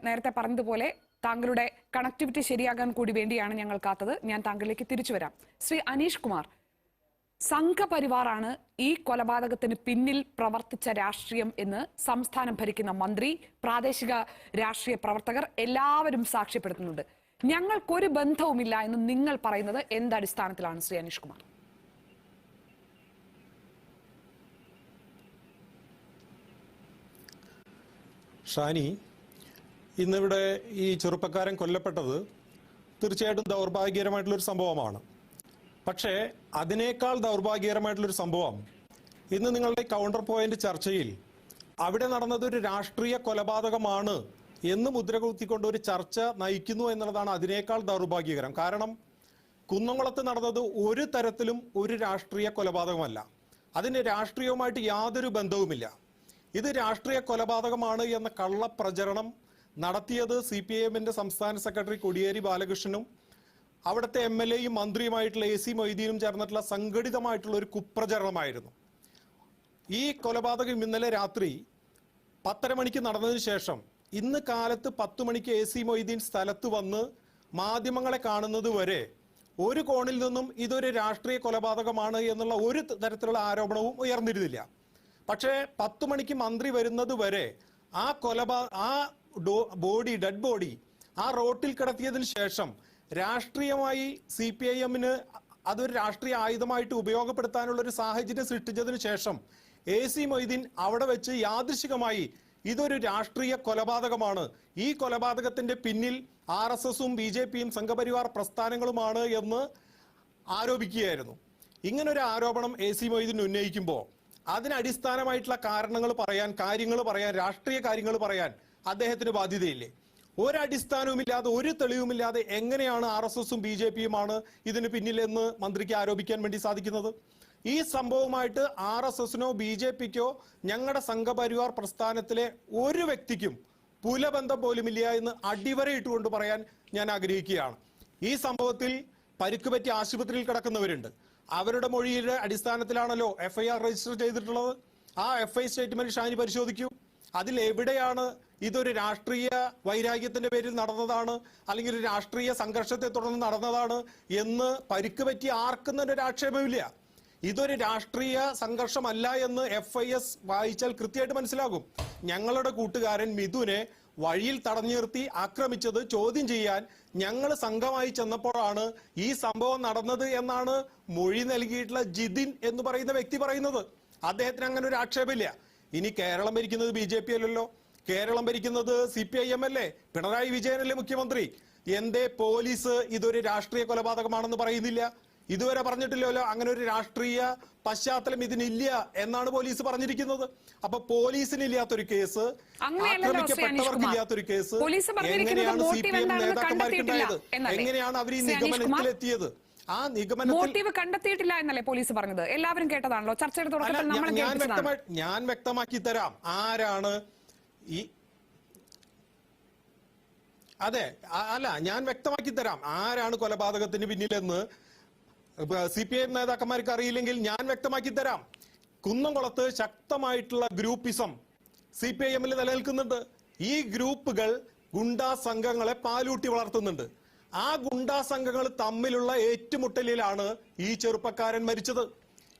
നേരത്തെ പറഞ്ഞതുപോലെ താങ്കളുടെ കണക്ടിവിറ്റി ശരിയാകാൻ കൂടി വേണ്ടിയാണ് ഞങ്ങൾ കാത്തത്. ഞാൻ താങ്കളിലേക്ക് തിരിച്ചു വരാം. ശ്രീ അനീഷ് കുമാർ, സംഘപരിവാറാണ് ഈ കൊലപാതകത്തിന് പിന്നിൽ പ്രവർത്തിച്ച രാഷ്ട്രീയം എന്ന് സംസ്ഥാനം ഭരിക്കുന്ന മന്ത്രി, പ്രാദേശിക രാഷ്ട്രീയ പ്രവർത്തകർ എല്ലാവരും സാക്ഷ്യപ്പെടുത്തുന്നുണ്ട്. ഞങ്ങൾക്കൊരു ബന്ധവുമില്ല എന്ന് നിങ്ങൾ പറയുന്നത് എന്തടിസ്ഥാനത്തിലാണ് ശ്രീ അനീഷ് കുമാർ? ഷാനി, ഇന്നിവിടെ ഈ ചെറുപ്പക്കാരൻ കൊല്ലപ്പെട്ടത് തീർച്ചയായിട്ടും ദൗർഭാഗ്യകരമായിട്ടുള്ളൊരു സംഭവമാണ്. പക്ഷേ അതിനേക്കാൾ ദൗർഭാഗ്യകരമായിട്ടുള്ളൊരു സംഭവം ഇന്ന് നിങ്ങളുടെ കൗണ്ടർ പോയിന്റ് ചർച്ചയിൽ അവിടെ നടന്നത് ഒരു രാഷ്ട്രീയ കൊലപാതകമാണ് എന്ന് മുദ്രകുത്തിക്കൊണ്ട് ഒരു ചർച്ച നയിക്കുന്നു എന്നുള്ളതാണ് അതിനേക്കാൾ ദൗർഭാഗ്യകരം. കാരണം കുന്നംകുളത്ത് നടന്നത് ഒരു തരത്തിലും ഒരു രാഷ്ട്രീയ കൊലപാതകമല്ല. അതിന് രാഷ്ട്രീയവുമായിട്ട് യാതൊരു ബന്ധവുമില്ല. ഇത് രാഷ്ട്രീയ കൊലപാതകമാണ് എന്ന കള്ളപ്രചരണം നടത്തിയത് CPIMന്റെ സംസ്ഥാന സെക്രട്ടറി കോടിയേരി ബാലകൃഷ്ണനും അവിടുത്തെ MLA-യും മന്ത്രിയുമായിട്ടുള്ള AC മൊയ്തീനും ചേർന്നിട്ടുള്ള സംഘടിതമായിട്ടുള്ള ഒരു കുപ്രചരണമായിരുന്നു. ഈ കൊലപാതകം ഇന്നലെ രാത്രി 10:30 മണിക്ക് നടന്നതിന് ശേഷം ഇന്ന് കാലത്ത് 10 മണിക്ക് AC മൊയ്തീൻ സ്ഥലത്ത് വന്ന് മാധ്യമങ്ങളെ കാണുന്നത് വരെ ഒരു കോണിൽ നിന്നും ഇതൊരു രാഷ്ട്രീയ കൊലപാതകമാണ് എന്നുള്ള ഒരു തരത്തിലുള്ള ആരോപണവും ഉയർന്നിരുന്നില്ല. പക്ഷേ 10 മണിക്ക് മന്ത്രി വരുന്നത് വരെ ആ ഡെഡ് ബോഡി ആ റോട്ടിൽ കിടത്തിയതിന് ശേഷം രാഷ്ട്രീയമായി CPIM-ന് അതൊരു രാഷ്ട്രീയ ആയുധമായിട്ട് ഉപയോഗപ്പെടുത്താനുള്ള ഒരു സാഹചര്യം സൃഷ്ടിച്ചതിന് ശേഷം AC മൊയ്തീൻ അവിടെ വെച്ച് യാദൃശികമായി ഇതൊരു രാഷ്ട്രീയ കൊലപാതകമാണ്, ഈ കൊലപാതകത്തിന്റെ പിന്നിൽ RSS-ഉം BJP-യും സംഘപരിവാർ പ്രസ്ഥാനങ്ങളുമാണ് എന്ന് ആരോപിക്കുകയായിരുന്നു. ഇങ്ങനൊരു ആരോപണം AC മൊയ്തീൻ ഉന്നയിക്കുമ്പോൾ അതിനടിസ്ഥാനമായിട്ടുള്ള കാര്യങ്ങൾ പറയാൻ രാഷ്ട്രീയ കാര്യങ്ങൾ പറയാൻ അദ്ദേഹത്തിന് ബാധ്യതയില്ലേ? ഒരടിസ്ഥാനവുമില്ലാതെ ഒരു തെളിവുമില്ലാതെ എങ്ങനെയാണ് RSS-ഉം BJP-യുമാണ് ഇതിന് പിന്നിലെന്ന് മന്ത്രിക്ക് ആരോപിക്കാൻ വേണ്ടി സാധിക്കുന്നത്? ഈ സംഭവമായിട്ട് RSS-നോ BJP-ക്കോ ഞങ്ങളുടെ സംഘപരിവാർ പ്രസ്ഥാനത്തിലെ ഒരു വ്യക്തിക്കും പുലബന്ധം പോലുമില്ല എന്ന് അടിവരയിട്ടുകൊണ്ട് പറയാൻ ഞാൻ ആഗ്രഹിക്കുകയാണ്. ഈ സംഭവത്തിൽ പരിക്കുപറ്റി ആശുപത്രിയിൽ കിടക്കുന്നവരുണ്ട്. അവരുടെ മൊഴിയുടെ അടിസ്ഥാനത്തിലാണല്ലോ FIR രജിസ്റ്റർ ചെയ്തിട്ടുള്ളത്. ആ FI സ്റ്റേറ്റ്മെന്റ് ഷാനി പരിശോധിക്കൂ. അതിൽ എവിടെയാണ് ഇതൊരു രാഷ്ട്രീയ വൈരാഗ്യത്തിന്റെ പേരിൽ നടന്നതാണ് അല്ലെങ്കിൽ ഒരു രാഷ്ട്രീയ സംഘർഷത്തെ തുടർന്ന് നടന്നതാണ് എന്ന് പരിക്ക് പറ്റി ആർക്കും തന്നെ ഒരു ആക്ഷേപമില്ല. ഇതൊരു രാഷ്ട്രീയ സംഘർഷമല്ല എന്ന് FIS വായിച്ചാൽ കൃത്യമായിട്ട് മനസ്സിലാകും. ഞങ്ങളുടെ കൂട്ടുകാരൻ മിഥുനെ വഴിയിൽ തടഞ്ഞു നിർത്തി ആക്രമിച്ചത് ചോദ്യം ചെയ്യാൻ ഞങ്ങൾ സംഘമായി ചെന്നപ്പോഴാണ് ഈ സംഭവം നടന്നത് എന്നാണ് മൊഴി നൽകിയിട്ടുള്ള ജിതിൻ എന്ന് പറയുന്ന വ്യക്തി പറയുന്നത്. അദ്ദേഹത്തിന് അങ്ങനെ ഒരു ആക്ഷേപമില്ല. ഇനി കേരളം ഭരിക്കുന്നത് BJP അല്ലല്ലോ, കേരളം ഭരിക്കുന്നത് CPIM അല്ലേ, പിണറായി വിജയനല്ലേ മുഖ്യമന്ത്രി. എന്തേ പോലീസ് ഇതൊരു രാഷ്ട്രീയ കൊലപാതകമാണെന്ന് പറയുന്നില്ല? ഇതുവരെ പറഞ്ഞിട്ടില്ലല്ലോ. അങ്ങനെ ഒരു രാഷ്ട്രീയ പശ്ചാത്തലം ഇതിനില്ല എന്നാണ് പോലീസ് പറഞ്ഞിരിക്കുന്നത്. അപ്പൊ പോലീസിനില്ലാത്തൊരു കേസ്, ആക്രമിക്കപ്പെട്ടവർക്കില്ലാത്തൊരു കേസ് എങ്ങനെയാണ് CPM നേതാക്കന്മാർക്ക് ഉണ്ടായത്? എങ്ങനെയാണ് അവർ ഈ നിഗമനത്തിലെത്തിയത്? ആ നിഗമനത്തിൽ മോട്ടീവ് കണ്ടെത്തിയിട്ടില്ല എന്നല്ലേ പോലീസ് പറഞ്ഞത്? എല്ലാവരും കേട്ടതാണല്ലോ, ചർച്ചയുടെ തുടക്കത്തിൽ നമ്മൾ ഞാൻ വ്യക്തമാക്കി തരാം ആരാണ് ഈ ഞാൻ വ്യക്തമാക്കി തരാം ആരാണ് കൊലപാതകത്തിന് പിന്നിലെന്ന്. CPIM നേതാക്കന്മാർക്ക് അറിയില്ലെങ്കിൽ ഞാൻ വ്യക്തമാക്കി തരാം. കുന്നംകുളത്ത് ശക്തമായിട്ടുള്ള ഗ്രൂപ്പിസം CPIM-ൽ നിലനിൽക്കുന്നുണ്ട്. ഈ ഗ്രൂപ്പുകൾ ഗുണ്ടാ സംഘങ്ങളെ പാലൂട്ടി വളർത്തുന്നുണ്ട്. ആ ഗുണ്ടാ സംഘങ്ങൾ തമ്മിലുള്ള ഏറ്റുമുട്ടലിലാണ് ഈ ചെറുപ്പക്കാരൻ മരിച്ചത്.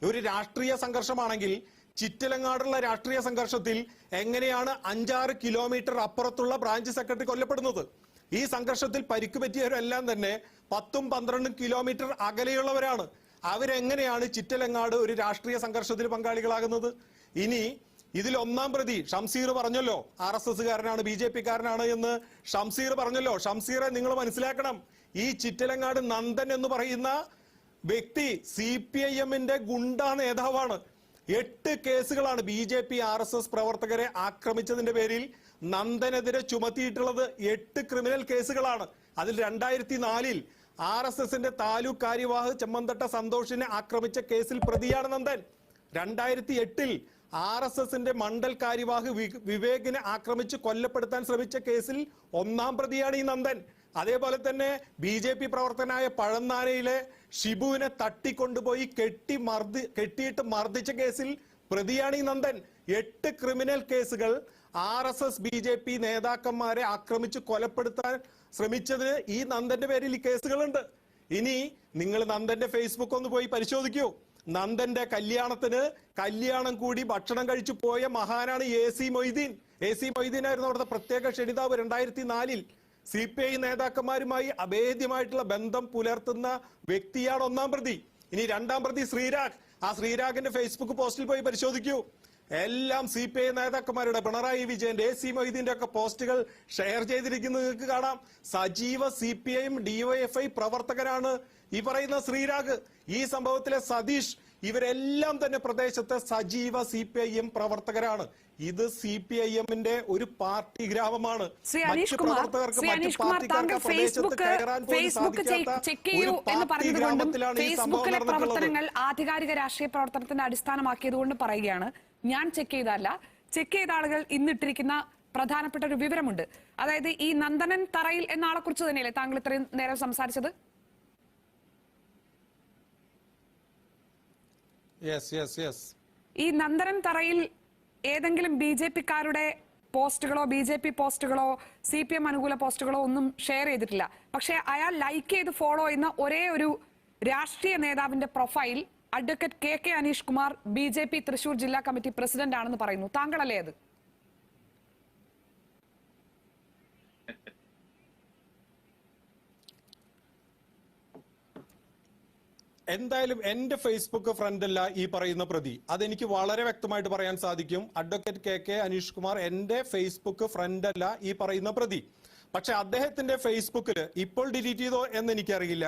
ഒരു രാഷ്ട്രീയ സംഘർഷമാണെങ്കിൽ ചിറ്റലങ്ങാടുള്ള രാഷ്ട്രീയ സംഘർഷത്തിൽ എങ്ങനെയാണ് 5-6 കിലോമീറ്റർ അപ്പുറത്തുള്ള ബ്രാഞ്ച് സെക്രട്ടറി കൊല്ലപ്പെടുന്നത്? ഈ സംഘർഷത്തിൽ പരിക്ക് പറ്റിയവരെല്ലാം തന്നെ 10-12 കിലോമീറ്റർ അകലെയുള്ളവരാണ്. അവരെങ്ങനെയാണ് ചിറ്റലങ്ങാട് ഒരു രാഷ്ട്രീയ സംഘർഷത്തിൽ പങ്കാളികളാകുന്നത്? ഇനി ഇതിൽ ഒന്നാം പ്രതി ഷംസീർ പറഞ്ഞല്ലോ RSS-കാരനാണ്, BJP-കാരനാണ് എന്ന് ഷംസീർ പറഞ്ഞല്ലോ. ഷംസീറെ നിങ്ങൾ മനസ്സിലാക്കണം, ഈ ചിറ്റലങ്ങാട് നന്ദൻ എന്ന് പറയുന്ന വ്യക്തി CPIM-ന്റെ ഗുണ്ടാ നേതാവാണ്. 8 കേസുകളാണ് BJP RSS പ്രവർത്തകരെ ആക്രമിച്ചതിന്റെ പേരിൽ നന്ദനെതിരെ ചുമത്തിയിട്ടുള്ളത്. 8 ക്രിമിനൽ കേസുകളാണ്. അതിൽ 2004-ൽ RSS-ന്റെ താലൂക്ക് കാര്യവാഹ് ചെമ്മന്തട്ട സന്തോഷിനെ ആക്രമിച്ച കേസിൽ പ്രതിയാണ് നന്ദൻ. 2008-ൽ RSS-ന്റെ മണ്ഡൽ കാര്യവാഹ് വിവേകിനെ ആക്രമിച്ച് കൊല്ലപ്പെടുത്താൻ ശ്രമിച്ച കേസിൽ 1-ാം പ്രതിയാണ് ഈ നന്ദൻ. അതേപോലെ തന്നെ BJP പ്രവർത്തകനായ പഴന്നാനയിലെ ഷിബുവിനെ തട്ടിക്കൊണ്ടുപോയി കെട്ടിയിട്ട് മർദ്ദിച്ച കേസിൽ പ്രതിയാണ് ഈ നന്ദൻ. 8 ക്രിമിനൽ കേസുകൾ RSS BJP നേതാക്കന്മാരെ ആക്രമിച്ച് കൊലപ്പെടുത്താൻ ശ്രമിച്ചതിന് ഈ നന്ദന്റെ പേരിൽ ഈ കേസുകളുണ്ട്. ഇനി നിങ്ങൾ നന്ദന്റെ ഫേസ്ബുക്ക് ഒന്ന് പോയി പരിശോധിക്കൂ. നന്ദന്റെ കല്യാണം കൂടി ഭക്ഷണം കഴിച്ചു പോയ മഹാനാണ് AC മൊയ്തീൻ. AC മൊയ്തീനായിരുന്നു അവിടുത്തെ പ്രത്യേക ക്ഷണിതാവ്. 2004-ൽ CPI നേതാക്കന്മാരുമായി അഭേദ്യമായിട്ടുള്ള ബന്ധം പുലർത്തുന്ന വ്യക്തിയാണ് 1-ാം പ്രതി. ഇനി 2-ാം പ്രതി ശ്രീരാഗ്. ആ ശ്രീരാഗിന്റെ ഫേസ്ബുക്ക് പോസ്റ്റിൽ പോയി പരിശോധിക്കൂ. എല്ലാം CPI നേതാക്കന്മാരുടെ, പിണറായി വിജയന്റെ, AC മൊയ്തീന്റെ ഒക്കെ പോസ്റ്റുകൾ ഷെയർ ചെയ്തിരിക്കുന്നത് നിങ്ങൾക്ക് കാണാം. സജീവ CPIM DYFI പ്രവർത്തകനാണ് ഈ പറയുന്ന ശ്രീരാഗ്. ഈ സംഭവത്തിലെ സതീഷ്, ഇവരെല്ലാം തന്നെ പ്രദേശത്തെ സജീവ CPIM പ്രവർത്തകരാണ്. ഇത് CPIM-ന്റെ ഒരു പാർട്ടി ഗ്രാമമാണ്. മറ്റു പ്രവർത്തകർക്ക്, മറ്റു പാർട്ടിക്കാർക്ക് പ്രദേശത്ത് കയറാൻ പോലും സാധിക്കാത്ത ഒരു പാർട്ടി ഗ്രാമത്തിലാണ് ഈ സംഭവം നടന്നിട്ടുള്ളത്. ആധികാരിക രാഷ്ട്രീയ പ്രവർത്തനത്തിന്റെ അടിസ്ഥാനമാക്കിയതുകൊണ്ട് പറയുകയാണ്. ഞാൻ ചെക്ക് ചെയ്ത ആളുകൾ ഇന്നിട്ടിരിക്കുന്ന പ്രധാനപ്പെട്ട ഒരു വിവരമുണ്ട്. അതായത് ഈ നന്ദനൻ തറയിൽ എന്ന ആളെ കുറിച്ച് തന്നെയല്ലേ താങ്കൾ ഇത്രയും നേരം സംസാരിച്ചത്? ഈ നന്ദനൻ തറയിൽ ഏതെങ്കിലും BJP-ക്കാരുടെ പോസ്റ്റുകളോ BJP പോസ്റ്റുകളോ CPM അനുകൂല പോസ്റ്റുകളോ ഒന്നും ഷെയർ ചെയ്തിട്ടില്ല. പക്ഷേ അയാൾ ലൈക്ക് ചെയ്ത് ഫോളോ ചെയ്യുന്ന ഒരേ ഒരു രാഷ്ട്രീയ നേതാവിന്റെ profile advocate KK Aneesh Kumar BJP Thrissur ജില്ലാ കമ്മിറ്റി പ്രസിഡന്റ് ആണെന്ന് പറയുന്നു. താങ്കളല്ലേ അത്? എന്തായാലും എന്റെ ഫേസ്ബുക്ക് ഫ്രണ്ട് അല്ല ഈ പറയുന്ന പ്രതി. അതെനിക്ക് വളരെ വ്യക്തമായിട്ട് പറയാൻ സാധിക്കും. അഡ്വക്കേറ്റ് KK അനീഷ് കുമാർ എന്റെ ഫേസ്ബുക്ക് ഫ്രണ്ട് അല്ല ഈ പറയുന്ന പ്രതി. പക്ഷെ അദ്ദേഹത്തിന്റെ ഫേസ്ബുക്കിൽ ഇപ്പോൾ ഡിലീറ്റ് ചെയ്തോ എന്ന് എനിക്കറിയില്ല.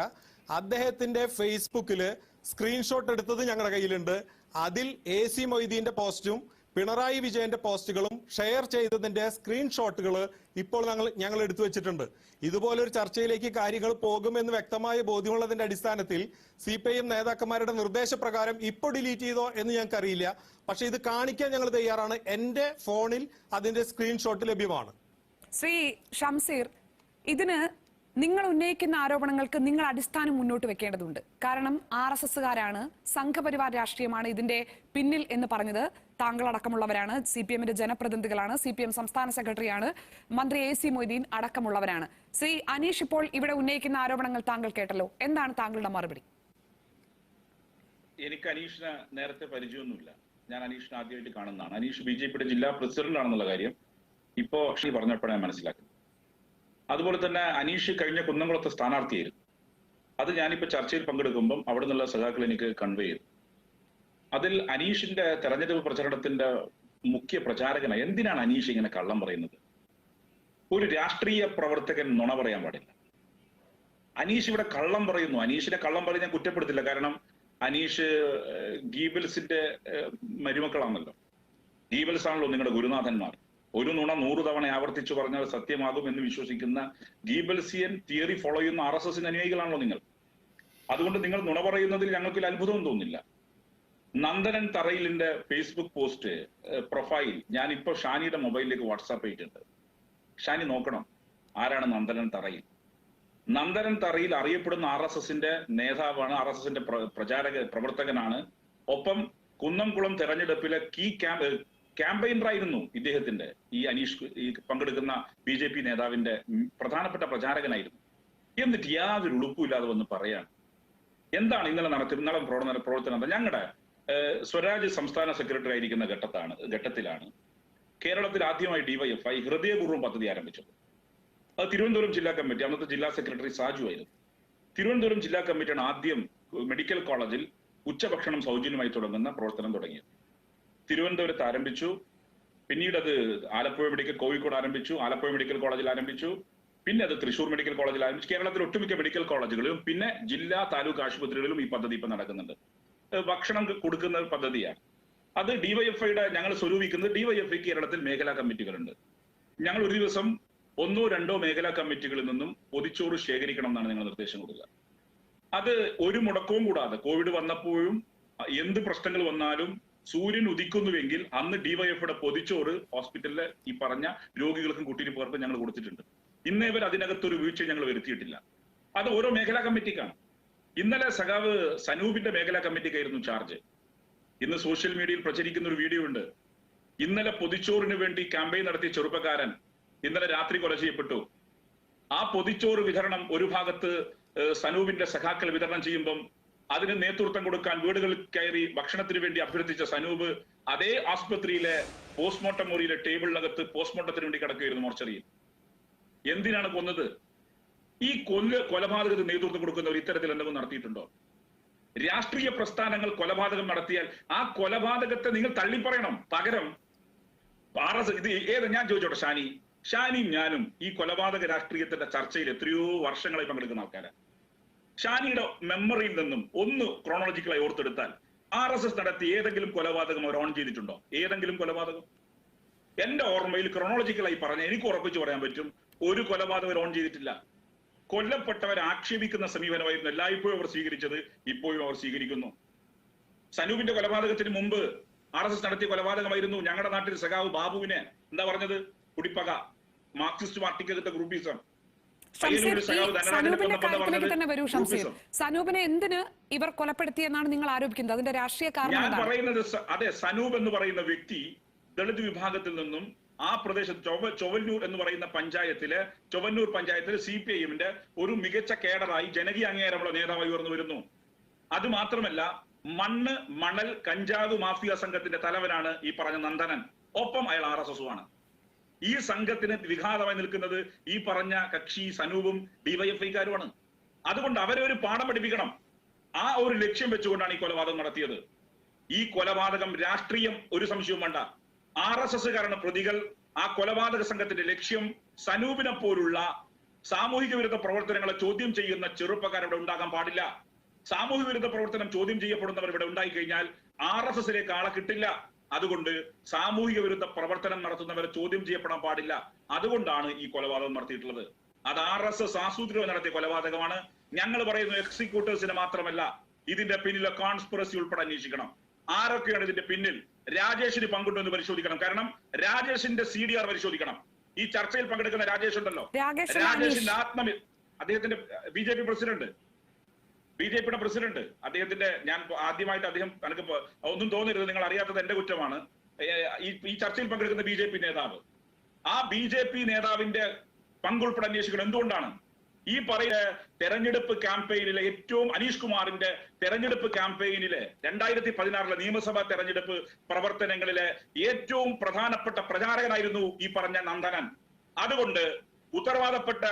അദ്ദേഹത്തിന്റെ ഫേസ്ബുക്കില് സ്ക്രീൻഷോട്ട് എടുത്തത് ഞങ്ങളുടെ കയ്യിലുണ്ട്. അതിൽ AC മൊയ്തീന്റെ പോസ്റ്റും പിണറായി വിജയന്റെ പോസ്റ്റുകളും ഷെയർ ചെയ്തതിന്റെ സ്ക്രീൻഷോട്ടുകൾ ഇപ്പോൾ ഞങ്ങൾ എടുത്തു വെച്ചിട്ടുണ്ട്. ഇതുപോലൊരു ചർച്ചയിലേക്ക് കാര്യങ്ങൾ പോകുമെന്ന് വ്യക്തമായ ബോധ്യമുള്ളതിന്റെ അടിസ്ഥാനത്തിൽ CPIM നേതാക്കന്മാരുടെ നിർദ്ദേശപ്രകാരം ഇപ്പോൾ ഡിലീറ്റ് ചെയ്തോ എന്ന് ഞങ്ങൾക്കറിയില്ല. പക്ഷെ ഇത് കാണിക്കാൻ ഞങ്ങൾ തയ്യാറാണ്. എന്റെ ഫോണിൽ അതിന്റെ സ്ക്രീൻഷോട്ട് ലഭ്യമാണ്. ശ്രീ ഷംസീർ, ഇതിന് നിങ്ങൾ ഉന്നയിക്കുന്ന ആരോപണങ്ങൾക്ക് നിങ്ങൾ അടിസ്ഥാനം മുന്നോട്ട് വെക്കേണ്ടതുണ്ട്. കാരണം RSSകാരാണ്, സംഘപരിവാർ രാഷ്ട്രീയമാണ് ഇതിന്റെ പിന്നിൽ എന്ന് പറഞ്ഞത് താങ്കളടക്കമുള്ളവരാണ്. CPM-ന്റെ ജനപ്രതിനിധികളാണ്, CPM സംസ്ഥാന സെക്രട്ടറിയാണ്, മന്ത്രി AC മൊയ്തീൻ അടക്കമുള്ളവരാണ്. ശ്രീ അനീഷ് ഇപ്പോൾ ഇവിടെ ഉന്നയിക്കുന്ന ആരോപണങ്ങൾ താങ്കൾ കേട്ടല്ലോ. എന്താണ് താങ്കളുടെ മറുപടി? എനിക്ക് അനീഷിനെ നേരത്തെ പരിചയമൊന്നുമില്ല. ഞാൻ അനീഷിനെ ആദ്യമായിട്ട് കാണുന്നതാണ്. അനീഷ് BJP-യുടെ ജില്ലാ പ്രസിഡന്റ് ആണെന്നുള്ള കാര്യം ഇപ്പോ പറഞ്ഞപ്പോഴാണ് മനസ്സിലാക്കുന്നത്. അതുപോലെ തന്നെ അനീഷ് കഴിഞ്ഞ കുന്നംകുളത്തെ സ്ഥാനാർത്ഥിയായിരുന്നു. അത് ഞാനിപ്പോ ചർച്ചയിൽ പങ്കെടുക്കുമ്പം അവിടെ നിന്നുള്ള സഖാക്കൾ എനിക്ക് കൺവേ ചെയ്തു. അതിൽ അനീഷിന്റെ തെരഞ്ഞെടുപ്പ് പ്രചരണത്തിന്റെ മുഖ്യ പ്രചാരകനാണ്. എന്തിനാണ് അനീഷ് ഇങ്ങനെ കള്ളം പറയുന്നത്? ഒരു രാഷ്ട്രീയ പ്രവർത്തകൻ നുണ പറയാൻ പാടില്ല. അനീഷ് ഇവിടെ കള്ളം പറയുന്നു. അനീഷിനെ കള്ളം പറയും ഞാൻ കുറ്റപ്പെടുത്തില്ല. കാരണം അനീഷ് ഗീബൽസിന്റെ മരുമക്കളാണല്ലോ. ഗീബൽസ് ആണല്ലോ നിങ്ങളുടെ ഗുരുനാഥന്മാർ. ഒരു നുണ 100 തവണ ആവർത്തിച്ചു പറഞ്ഞാൽ സത്യമാകും എന്ന് വിശ്വസിക്കുന്ന ഗീബൽസിയൻ തിയറി ഫോളോ ചെയ്യുന്ന RSSന്റെ അനുയായികളാണല്ലോ നിങ്ങൾ. അതുകൊണ്ട് നിങ്ങൾ നുണ പറയുന്നതിൽ ഞങ്ങൾക്ക് അത്ഭുതവും തോന്നില്ല. നന്ദനൻ തറയിലിന്റെ ഫേസ്ബുക്ക് പോസ്റ്റ് പ്രൊഫൈൽ ഞാനിപ്പോ ഷാനിയുടെ മൊബൈലിലേക്ക് വാട്സാപ്പ് ചെയ്തിട്ടുണ്ട്. ഷാനി നോക്കണം ആരാണ് നന്ദനൻ തറയിൽ. നന്ദനൻ തറയിൽ അറിയപ്പെടുന്ന RSSന്റെ നേതാവാണ്, RSSന്റെ പ്രവർത്തകനാണ്. ഒപ്പം കുന്നംകുളം തെരഞ്ഞെടുപ്പിലെ ക്യാമ്പയിനറായിരുന്നു ഇദ്ദേഹത്തിന്റെ ഈ അനീഷ് പങ്കെടുക്കുന്ന BJP നേതാവിന്റെ പ്രധാനപ്പെട്ട പ്രചാരകനായിരുന്നു. എന്നിട്ട് യാതൊരു ഉളുപ്പുമില്ലാതെ വന്ന് പറയാണ്. എന്താണ് ഇന്നലെ പ്രവർത്തനം? ഞങ്ങളുടെ സ്വരാജ് സംസ്ഥാന സെക്രട്ടറി ആയിരിക്കുന്ന ഘട്ടത്തിലാണ് കേരളത്തിൽ ആദ്യമായി DYFI ഹൃദയപൂർവ്വം പദ്ധതി ആരംഭിച്ചത്. അത് തിരുവനന്തപുരം ജില്ലാ കമ്മിറ്റി, അന്നത്തെ ജില്ലാ സെക്രട്ടറി സാജു ആയിരുന്നു. തിരുവനന്തപുരം ജില്ലാ കമ്മിറ്റിയാണ് ആദ്യം മെഡിക്കൽ കോളേജിൽ ഉച്ചഭക്ഷണം സൗജന്യമായി തുടങ്ങുന്ന പ്രവർത്തനം തുടങ്ങിയത്. തിരുവനന്തപുരത്ത് ആരംഭിച്ചു. പിന്നീട് അത് ആലപ്പുഴ മെഡിക്കൽ, കോഴിക്കോട് ആരംഭിച്ചു, ആലപ്പുഴ മെഡിക്കൽ കോളേജിൽ ആരംഭിച്ചു. പിന്നെ അത് തൃശൂർ മെഡിക്കൽ കോളേജിൽ ആരംഭിച്ചു. കേരളത്തിലെ ഒട്ടുമിക്ക മെഡിക്കൽ കോളേജുകളിലും പിന്നെ ജില്ലാ താലൂക്ക് ആശുപത്രികളിലും ഈ പദ്ധതി ഇപ്പൊ നടക്കുന്നുണ്ട്. ഭക്ഷണം കൊടുക്കുന്ന പദ്ധതിയാണ്. അത് DYFIയുടെ ഞങ്ങൾ സ്വരൂപിക്കുന്നത്. DYFI കേരളത്തിൽ മേഖലാ കമ്മിറ്റികളുണ്ട്. ഞങ്ങൾ ഒരു ദിവസം 1 or 2 മേഖലാ കമ്മിറ്റികളിൽ നിന്നും പൊതിച്ചോറ് ശേഖരിക്കണം എന്നാണ് ഞങ്ങൾ നിർദ്ദേശം കൊടുക്കുക. അത് ഒരു മുടക്കവും കൂടാതെ കോവിഡ് വന്നപ്പോഴും എന്ത് പ്രശ്നങ്ങൾ വന്നാലും സൂര്യൻ ഉദിക്കുന്നുവെങ്കിൽ അന്ന് DYFIയുടെ പൊതിച്ചോറ് ഹോസ്പിറ്റലിലെ ഈ പറഞ്ഞ രോഗികൾക്കും കുട്ടികൾക്കും ഞങ്ങൾ കൊടുത്തിട്ടുണ്ട്. ഇന്നേ വരെ അതിനകത്തൊരു വീഴ്ച ഞങ്ങൾ വരുത്തിയിട്ടില്ല. അത് ഓരോ മേഖലാ കമ്മിറ്റിക്കാണ്. ഇന്നലെ സഖാവ് സനൂപിന്റെ മേഖലാ കമ്മിറ്റിക്കായിരുന്നു ചാർജ്. ഇന്ന് സോഷ്യൽ മീഡിയയിൽ പ്രചരിക്കുന്ന ഒരു വീഡിയോ ഉണ്ട്. ഇന്നലെ പൊതിച്ചോറിന് വേണ്ടി ക്യാമ്പയിൻ നടത്തിയ ചെറുപ്പക്കാരൻ ഇന്നലെ രാത്രി കൊല ചെയ്യപ്പെട്ടു. ആ പൊതിച്ചോറ് വിതരണം ഒരു ഭാഗത്ത് സനൂപിന്റെ സഖാക്കൾ വിതരണം ചെയ്യുമ്പം അതിന് നേതൃത്വം കൊടുക്കാൻ വീടുകളിൽ കയറി ഭക്ഷണത്തിന് വേണ്ടി അഭ്യർത്ഥിച്ച സനൂപ് അതേ ആസ്പത്രിയിലെ പോസ്റ്റ്മോർട്ടം മുറിയിലെ ടേബിളിനകത്ത് പോസ്റ്റ്മോർട്ടത്തിന് വേണ്ടി കിടക്കുകയായിരുന്നു മോർച്ചറിയിൽ. എന്തിനാണ് കൊന്നത്? ഈ കൊലപാതകത്തിന് നേതൃത്വം കൊടുക്കുന്നവർ ഇത്തരത്തിൽ എന്തെങ്കിലും നടത്തിയിട്ടുണ്ടോ? രാഷ്ട്രീയ പ്രസ്ഥാനങ്ങൾ കൊലപാതകം നടത്തിയാൽ ആ കൊലപാതകത്തെ നിങ്ങൾ തള്ളിപ്പറയണം. പകരം ഞാൻ ചോദിച്ചോട്ടെ, ഷാനിയും ഞാനും ഈ കൊലപാതക രാഷ്ട്രീയത്തിന്റെ ചർച്ചയിൽ എത്രയോ വർഷങ്ങളായി പങ്കെടുക്കുന്ന ആൾക്കാരാണ്. ഷാനിയുടെ മെമ്മറിയിൽ നിന്നും ഒന്ന് ക്രോണോളജിക്കലായി ഓർത്തെടുത്താൽ RSS നടത്തിയ ഏതെങ്കിലും കൊലപാതകം അവർ ഓൺ ചെയ്തിട്ടുണ്ടോ? ഏതെങ്കിലും കൊലപാതകം എന്റെ ഓർമ്മയിൽ ക്രോണോളജിക്കലായി പറഞ്ഞ എനിക്ക് ഉറപ്പിച്ചു പറയാൻ പറ്റും, ഒരു കൊലപാതകം ഓൺ ചെയ്തിട്ടില്ല. കൊല്ലപ്പെട്ടവരെ ആക്ഷേപിക്കുന്ന സമീപനമായിരുന്നു എല്ലായ്പ്പോഴും അവർ സ്വീകരിച്ചത്, ഇപ്പോഴും അവർ സ്വീകരിക്കുന്നു. സനൂപിന്റെ കൊലപാതകത്തിന് മുമ്പ് RSS നടത്തിയ കൊലപാതകമായിരുന്നു ഞങ്ങളുടെ നാട്ടിൽ സഖാവ് ബാബുവിനെ എന്താ പറഞ്ഞത്? കുടിപ്പക, മാർക്സിസ്റ്റ് പാർട്ടിക്കകത്തെ ഗ്രൂപ്പിസം. പയ്യന്നൂരിൽ സഖാവ് ധനരാജനെ സനൂപിന്റെ കൊന്നപ്പോൾ കാര്യത്തിലേക്ക് തന്നെ വരൂ ഷംസീർ. ഗ്രൂപ്പിസം. സനൂപിനെ എന്തിന് ഇവർ കൊലപ്പെടുത്തിയെന്നാണ് നിങ്ങൾ ആരോപിക്കുന്നത്? അതിന്റെ രാഷ്ട്രീയ കാരണം ഞാൻ എന്താണ്? പറയുന്നത് അതെ, സനൂപ് എന്ന് പറയുന്ന വ്യക്തി ദളിത് വിഭാഗത്തിൽ നിന്നും ആ പ്രദേശത്ത് ചൊവ്വന്നൂർ എന്ന് പറയുന്ന പഞ്ചായത്തില് ചൊവ്വന്നൂർ പഞ്ചായത്തിൽ CPIMന്റെ ഒരു മികച്ച കേഡറായി ജനകീയ അംഗീകാരമുള്ള നേതാവായി ഉയർന്നു വരുന്നു. അത് മാത്രമല്ല, മണ്ണ് മണൽ കഞ്ചാവ് മാഫിയ സംഘത്തിന്റെ തലവനാണ് ഈ പറഞ്ഞ നന്ദനൻ. ഒപ്പം അയാൾ RSSുമാണ്. ഈ സംഘത്തിന് വിഘാതമായി നിൽക്കുന്നത് ഈ പറഞ്ഞ കക്ഷി സനൂപും DYFIക്കാരുമാണ്. അതുകൊണ്ട് അവരെ ഒരു പാഠം പഠിപ്പിക്കണം. ആ ഒരു ലക്ഷ്യം വെച്ചുകൊണ്ടാണ് ഈ കൊലപാതകം നടത്തിയത്. ഈ കൊലപാതകം രാഷ്ട്രീയം ഒരു സംശയവും വേണ്ട. RSSകാരാണ് പ്രതികൾ. ആ കൊലപാതക സംഘത്തിന്റെ ലക്ഷ്യം സനൂപിനെ പോലുള്ള സാമൂഹിക വിരുദ്ധ പ്രവർത്തനങ്ങളെ ചോദ്യം ചെയ്യുന്ന ചെറുപ്പക്കാർ ഇവിടെ ഉണ്ടാകാൻ പാടില്ല. സാമൂഹിക വിരുദ്ധ പ്രവർത്തനം ചോദ്യം ചെയ്യപ്പെടുന്നവർ ഇവിടെ ഉണ്ടായി കഴിഞ്ഞാൽ RSSലേക്ക് ആളെ കിട്ടില്ല. അതുകൊണ്ട് സാമൂഹിക വിരുദ്ധ പ്രവർത്തനം നടത്തുന്നവരെ ചോദ്യം ചെയ്യപ്പെടാൻ പാടില്ല. അതുകൊണ്ടാണ് ഈ കൊലപാതകം നടത്തിയിട്ടുള്ളത്. അത് RSS ആസൂത്രണം നടത്തിയ കൊലപാതകമാണ്. ഞങ്ങൾ പറയുന്നു എക്സിക്യൂട്ടേഴ്സിനെ മാത്രമല്ല, ഇതിന്റെ പിന്നിലെ കോൺസ്പിറസി ഉൾപ്പെടെ അന്വേഷിക്കണം. ആരൊക്കെയാണ് ഇതിന്റെ പിന്നിൽ? രാജേഷിന് പങ്കുണ്ടോ എന്ന് പരിശോധിക്കണം. കാരണം രാജേഷിന്റെ CDR പരിശോധിക്കണം. ഈ ചർച്ചയിൽ പങ്കെടുക്കുന്ന രാജേഷ് ഉണ്ടല്ലോ, രാജേഷിന്റെ അദ്ദേഹത്തിന്റെ BJP പ്രസിഡന്റ്, അദ്ദേഹത്തിന്റെ ഞാൻ ആദ്യമായിട്ട് അദ്ദേഹം എനിക്ക് ഒന്നും തോന്നരുത്, നിങ്ങൾ അറിയാത്തത് എന്റെ കുറ്റമാണ്. ഈ ചർച്ചയിൽ പങ്കെടുക്കുന്ന BJP നേതാവ്, ആ BJP നേതാവിന്റെ പങ്കുൾപ്പെടെ അന്വേഷിക്കണം. എന്തുകൊണ്ടാണ് ഈ പറയുന്ന തെരഞ്ഞെടുപ്പ് ക്യാമ്പയിനിലെ ഏറ്റവും അനീഷ് കുമാറിന്റെ തെരഞ്ഞെടുപ്പ് ക്യാമ്പയിനിലെ 2016 നിയമസഭാ തെരഞ്ഞെടുപ്പ് പ്രവർത്തനങ്ങളിലെ ഏറ്റവും പ്രധാനപ്പെട്ട പ്രചാരകനായിരുന്നു ഈ പറഞ്ഞ നന്ദനൻ. അതുകൊണ്ട് ഉത്തരവാദപ്പെട്ട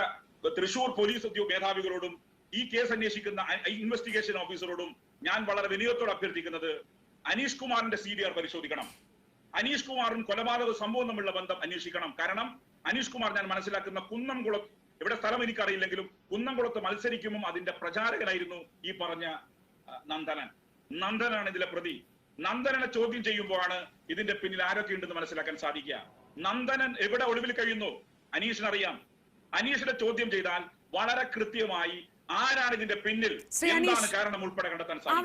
തൃശൂർ പോലീസ് മേധാവികളോടും ഈ കേസ് അന്വേഷിക്കുന്ന ഇൻവെസ്റ്റിഗേഷൻ ഓഫീസറോടും ഞാൻ വളരെ വിനയത്തോടെ അഭ്യർത്ഥിക്കുന്നത് അനീഷ് കുമാറിന്റെ CDR പരിശോധിക്കണം. അനീഷ് കുമാറും കൊലപാതക സംഭവം തമ്മിലുള്ള ബന്ധം അന്വേഷിക്കണം. കാരണം അനീഷ് കുമാർ ഞാൻ മനസ്സിലാക്കുന്ന കുന്നംകുളത്ത്, ഇവിടെ സ്ഥലം എനിക്കറിയില്ലെങ്കിലും കുന്നംകുളത്ത് മത്സരിക്കുമ്പോൾ അതിന്റെ പ്രചാരകനായിരുന്നു ഈ പറഞ്ഞ നന്ദനാണ് ഇതിലെ പ്രതി. നന്ദനനെ ചോദ്യം ചെയ്യുമ്പോഴാണ് ഇതിന്റെ പിന്നിൽ ആരൊക്കെ ഉണ്ടെന്ന് മനസ്സിലാക്കാൻ സാധിക്കുക. നന്ദനൻ എവിടെ ഒളിവിൽ കഴിയുന്നു അനീഷിനറിയാം. അനീഷിനെ ചോദ്യം ചെയ്താൽ വളരെ കൃത്യമായി ആരാണ് ഇതിന്റെ പിന്നിൽ, എന്താണ് കാരണം ഉൾപ്പെടെ കണ്ടെത്താൻ സാധിക്കും.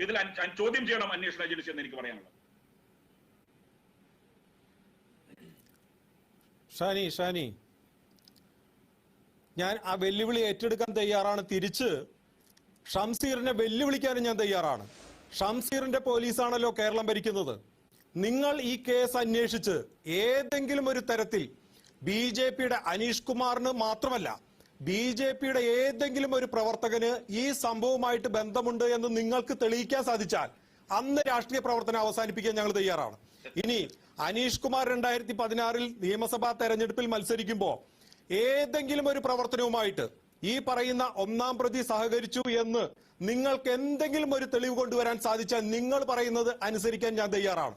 ഇതിൽ ചോദ്യം ചെയ്യണം അന്വേഷണ ഏജൻസി എന്ന് എനിക്ക് പറയാനുള്ളത്. ഷാനി, ഞാൻ ആ വെല്ലുവിളി ഏറ്റെടുക്കാൻ തയ്യാറാണ്. തിരിച്ച് ഷംസീറിനെ വെല്ലുവിളിക്കാനും ഞാൻ തയ്യാറാണ്. ഷംസീറിന്റെ പോലീസാണല്ലോ കേരളം ഭരിക്കുന്നത്. നിങ്ങൾ ഈ കേസ് അന്വേഷിച്ച് ഏതെങ്കിലും ഒരു തരത്തിൽ BJPയുടെ അനീഷ് കുമാറിന് മാത്രമല്ല BJPയുടെ ഏതെങ്കിലും ഒരു പ്രവർത്തകന് ഈ സംഭവവുമായിട്ട് ബന്ധമുണ്ട് എന്ന് നിങ്ങൾക്ക് തെളിയിക്കാൻ സാധിച്ചാൽ അന്ന് രാഷ്ട്രീയ പ്രവർത്തനം അവസാനിപ്പിക്കാൻ ഞങ്ങൾ തയ്യാറാണ്. ഇനി അനീഷ് കുമാർ 2016 നിയമസഭാ തെരഞ്ഞെടുപ്പിൽ മത്സരിക്കുമ്പോൾ ഏതെങ്കിലും ഒരു പ്രവർത്തനവുമായിട്ട് ഈ പറയുന്ന ഒന്നാം പ്രതി സഹകരിച്ചു എന്ന് നിങ്ങൾക്ക് എന്തെങ്കിലും ഒരു തെളിവ് കൊണ്ടുവരാൻ സാധിച്ചാൽ നിങ്ങൾ പറയുന്നത് അനുസരിക്കാൻ ഞാൻ തയ്യാറാണ്.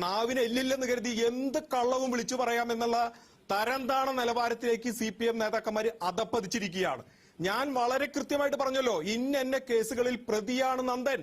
നാവിന് എല്ലില്ലെന്ന് കരുതി എന്ത് കള്ളവും വിളിച്ചു പറയാമെന്നുള്ള തരംതാണ നിലവാരത്തിലേക്ക് CPM നേതാക്കന്മാര് അധപ്പതിച്ചിരിക്കുകയാണ്. ഞാൻ വളരെ കൃത്യമായിട്ട് പറഞ്ഞല്ലോ, ഇന്ന കേസുകളിൽ പ്രതിയാണ് നന്ദൻ.